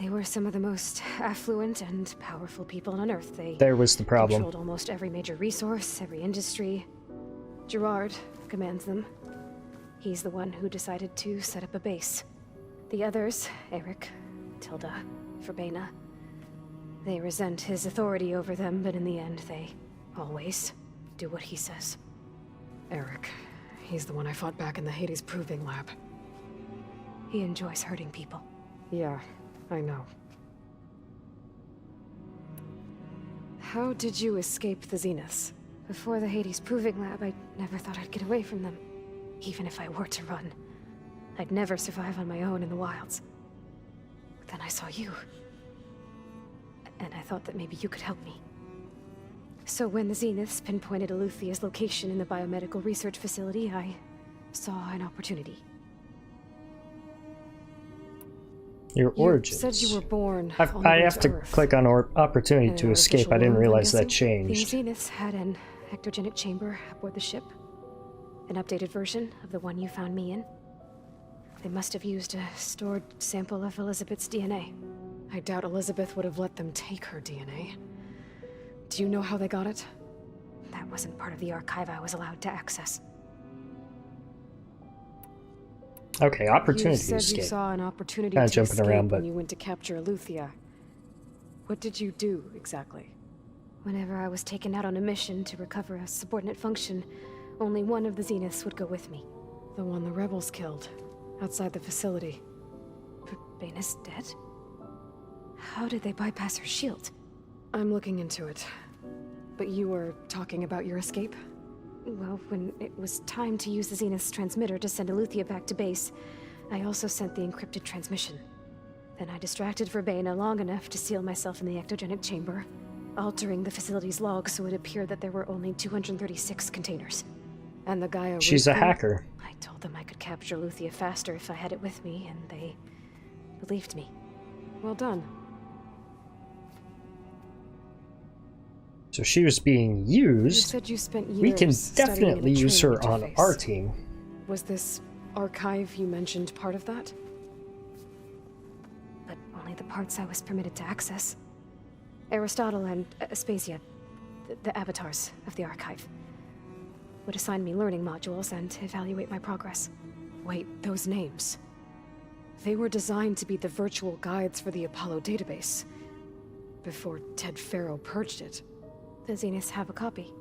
Speaker 20: They were some of the most affluent and powerful people on Earth.
Speaker 1: There was the problem.
Speaker 20: Controlled almost every major resource, every industry. Gerard commands them. He's the one who decided to set up a base. The others, Eric, Tilda, Verbena, They resent his authority over them, but in the end, they always do what he says.
Speaker 2: Eric. He's the one I fought back in the Hades Proving Lab.
Speaker 20: He enjoys hurting people.
Speaker 2: Yeah, I know. How did you escape the Zeniths?
Speaker 20: Before the Hades Proving Lab, I never thought I'd get away from them. Even if I were to run, I'd never survive on my own in the wilds. But then I saw you. And I thought that maybe you could help me. So when the Zeniths pinpointed Eluthia's location in the biomedical research facility, I saw an opportunity.
Speaker 1: Your origins.
Speaker 2: You said you were born
Speaker 1: I have to click on opportunity to escape. I didn't realize that changed.
Speaker 20: The Zeniths had an ectogenic chamber aboard the ship. An updated version of the one you found me in. They must have used a stored sample of Elizabeth's DNA.
Speaker 2: I doubt Elizabeth would have let them take her DNA. Do you know how they got it?
Speaker 20: That wasn't part of the archive I was allowed to access.
Speaker 1: Okay, opportunity
Speaker 2: to escape. You saw an opportunity to escape around, when you went to capture Eluthia. What did you do, exactly?
Speaker 20: Whenever I was taken out on a mission to recover a subordinate function, only one of the Zeniths would go with me.
Speaker 2: The one the rebels killed, outside the facility.
Speaker 20: But Baina's dead? How did they bypass her shield?
Speaker 2: I'm looking into it. But you were talking about your escape?
Speaker 20: Well, when it was time to use the Zenith's transmitter to send Eluthia back to base, I also sent the encrypted transmission. Then I distracted Verbena long enough to seal myself in the ectogenic chamber, altering the facility's log so it appeared that there were only 236 containers.
Speaker 2: And the GAIA...
Speaker 1: She's a hacker.
Speaker 20: I told them I could capture Eluthia faster if I had it with me, and they believed me.
Speaker 2: Well done.
Speaker 1: So she was being used.
Speaker 2: You said you spent years
Speaker 1: we can definitely use her on our team.
Speaker 2: Was this archive you mentioned part of that?
Speaker 20: But only the parts I was permitted to access. Aristotle and Aspasia, the avatars of the archive, would assign me learning modules and evaluate my progress.
Speaker 2: Wait, those names. They were designed to be the virtual guides for the Apollo database. Before Ted Faro purged it.
Speaker 20: The Zeniths have a copy.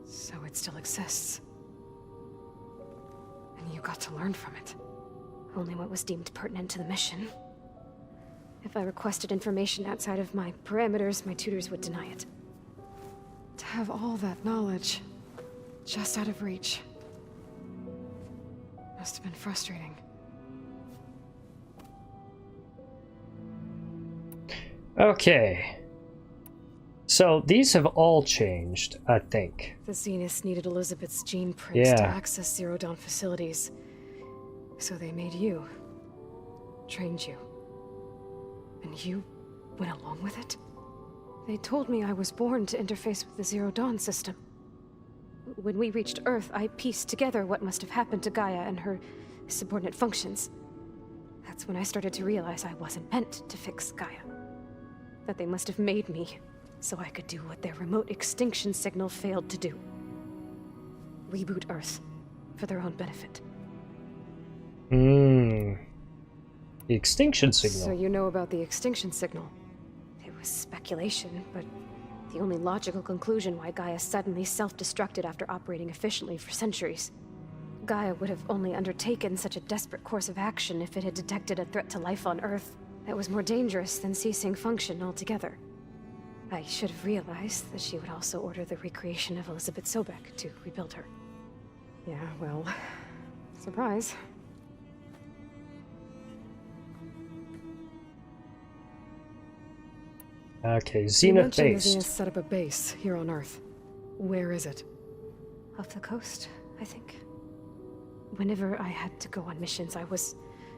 Speaker 2: So it still exists. And you got to learn from it.
Speaker 20: Only what was deemed pertinent to the mission. If I requested information outside of my parameters, my tutors would deny it.
Speaker 2: To have all that knowledge, just out of reach. Must have been frustrating.
Speaker 1: Okay. So these have all changed, I think.
Speaker 2: The Zeniths needed Elizabeth's gene prints to access Zero Dawn facilities. So they made you. Trained you. And you went along with it? They told me I was born to interface with the Zero Dawn system.
Speaker 20: When we reached Earth, I pieced together what must have happened to Gaia and her subordinate functions. That's when I started to realize I wasn't meant to fix Gaia. That they must have made me so I could do what their remote extinction signal failed to do. Reboot Earth for their own benefit.
Speaker 1: The extinction signal.
Speaker 2: So you know about the extinction signal?
Speaker 20: It was speculation, but the only logical conclusion why Gaia suddenly self-destructed after operating efficiently for centuries. Gaia would have only undertaken such a desperate course of action if it had detected a threat to life on Earth that was more dangerous than ceasing function altogether. I should have realized that she would also order the recreation of Elizabeth Sobek to rebuild her.
Speaker 2: Yeah, well, surprise.
Speaker 1: Okay, Zenith base.
Speaker 2: The Zenith set up a base here on Earth. Where is it?
Speaker 20: Off the coast, I think. Whenever I had to go on missions, I was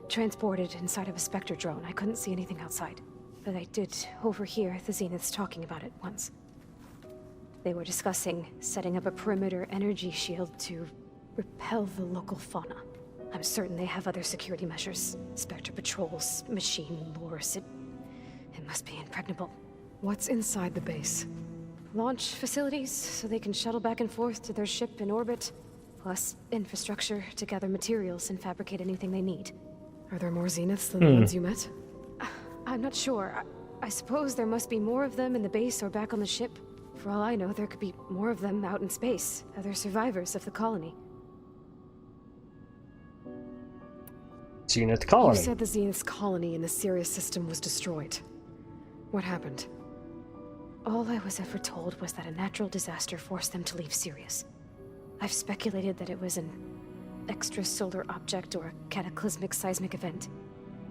Speaker 20: transported inside of a Spectre drone. I couldn't see anything outside. But I did overhear the Zeniths talking about it once. They were discussing setting up a perimeter energy shield to repel the local fauna. I'm certain they have other security measures. Spectre patrols, machine wars. It must be impregnable.
Speaker 2: What's inside the base?
Speaker 20: Launch facilities, so they can shuttle back and forth to their ship in orbit. Plus infrastructure to gather materials and fabricate anything they need.
Speaker 2: Are there more Zeniths than the ones you met?
Speaker 20: I'm not sure. I suppose there must be more of them in the base or back on the ship. For all I know, there could be more of them out in space, other survivors of the colony.
Speaker 1: Zenith colony.
Speaker 2: You said the Zenith's colony in the Sirius system was destroyed. What happened?
Speaker 20: All I was ever told was that a natural disaster forced them to leave Sirius. I've speculated that it was an extrasolar object or a cataclysmic seismic event.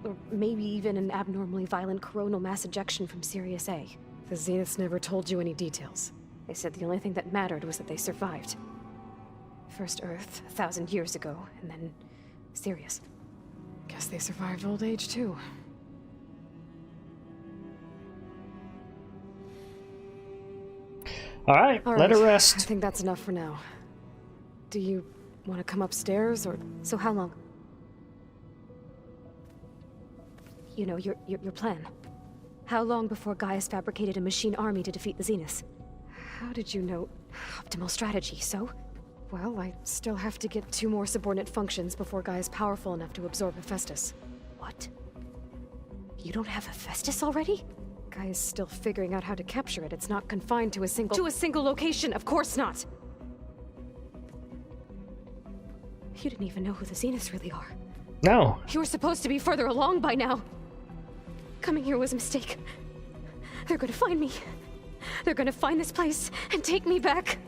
Speaker 20: Or maybe even an abnormally violent coronal mass ejection from Sirius A.
Speaker 2: The Zeniths never told you any details.
Speaker 20: They said the only thing that mattered was that they survived. First Earth, 1,000 years ago, and then Sirius.
Speaker 2: Guess they survived old age, too.
Speaker 1: Alright, let her rest.
Speaker 2: I think that's enough for now. Do you want to come upstairs, or...
Speaker 20: So how long? You know, your plan. How long before Gaia's fabricated a machine army to defeat the Zeniths?
Speaker 2: How did you know?
Speaker 20: Optimal strategy, so?
Speaker 2: Well, I still have to get 2 more subordinate functions before Gaia's powerful enough to absorb Hephaestus.
Speaker 20: What? You don't have Hephaestus already?
Speaker 2: Gaia's still figuring out how to capture it. It's not confined to a single... To a single location, of course not!
Speaker 20: You didn't even know who the Zeniths really are.
Speaker 1: No.
Speaker 20: You were supposed to be further along by now. Coming here was a mistake. They're gonna find me. They're gonna find this place and take me back.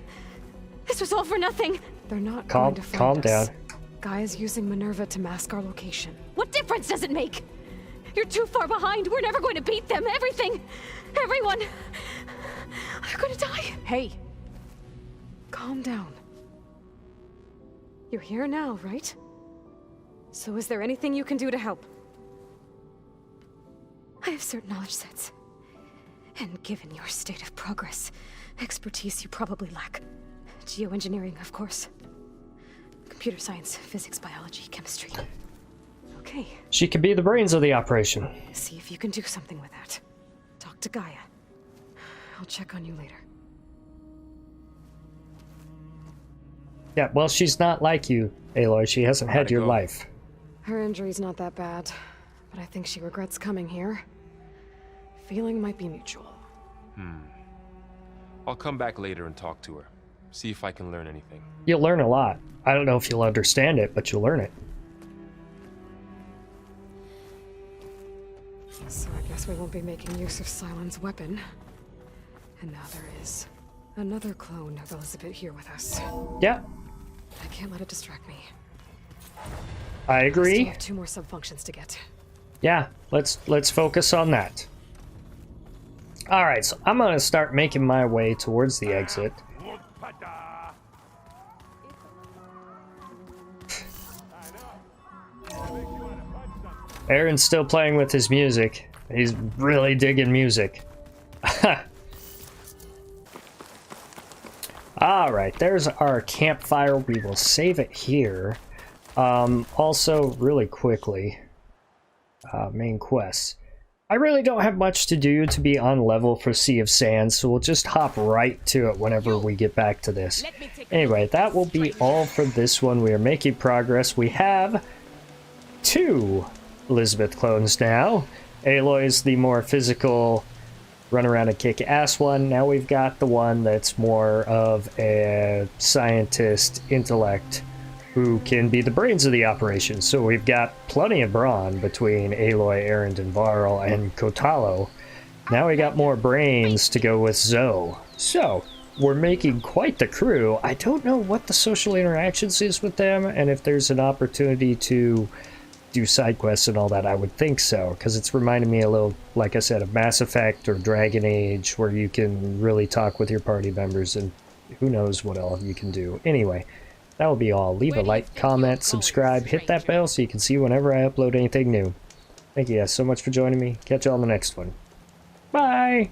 Speaker 20: This was all for nothing.
Speaker 2: They're not going to find
Speaker 1: calm
Speaker 2: us.
Speaker 1: down.
Speaker 2: Gaia's using Minerva to mask our location.
Speaker 20: What difference does it make? You're too far behind. We're never going to beat them. Everything. Everyone. They're gonna die.
Speaker 2: Hey. Calm down. You're here now, right? So is there anything you can do to help?
Speaker 20: I have certain knowledge sets. And given your state of progress, expertise you probably lack. Geoengineering, of course. Computer science, physics, biology, chemistry.
Speaker 2: Okay.
Speaker 1: She could be the brains of the operation.
Speaker 2: See if you can do something with that. Talk to Gaia. I'll check on you later.
Speaker 1: Yeah, well, she's not like you, Aloy. She hasn't had your life.
Speaker 2: Her injury's not that bad, but I think she regrets coming here. Feeling might be mutual.
Speaker 19: I'll come back later and talk to her. See if I can learn anything.
Speaker 1: You'll learn a lot. I don't know if you'll understand it, but you'll learn it.
Speaker 2: So I guess we won't be making use of Sylens' weapon. And now there is another clone of Elizabeth here with us.
Speaker 1: Yeah.
Speaker 2: I can't let it distract me.
Speaker 1: I agree.
Speaker 2: I still have 2 more sub-functions to get.
Speaker 1: Yeah, let's focus on that. Alright, so I'm gonna start making my way towards the exit. Aaron's still playing with his music. He's really digging music. Alright, there's our campfire. We will save it here. Also, really quickly, main quests. I really don't have much to do to be on level for Sea of Sands, so we'll just hop right to it whenever we get back to this. Anyway, that will be all for this one. We are making progress. We have 2 Elizabeth clones now. Aloy's the more physical, run around and kick ass one. Now we've got the one that's more of a scientist intellect who can be the brains of the operation. So we've got plenty of brawn between Aloy, Erend, and Varl, and Kotalo. Now we got more brains to go with Zoe. So, we're making quite the crew. I don't know what the social interactions is with them, and if there's an opportunity to do side quests and all that. I would think so, because it's reminding me a little, like I said, of Mass Effect or Dragon Age, where you can really talk with your party members, and who knows what all you can do. Anyway, that will be all. Leave a like, comment, subscribe, hit that bell so you can see whenever I upload anything new. Thank you guys so much for joining me. Catch you on the next one. Bye!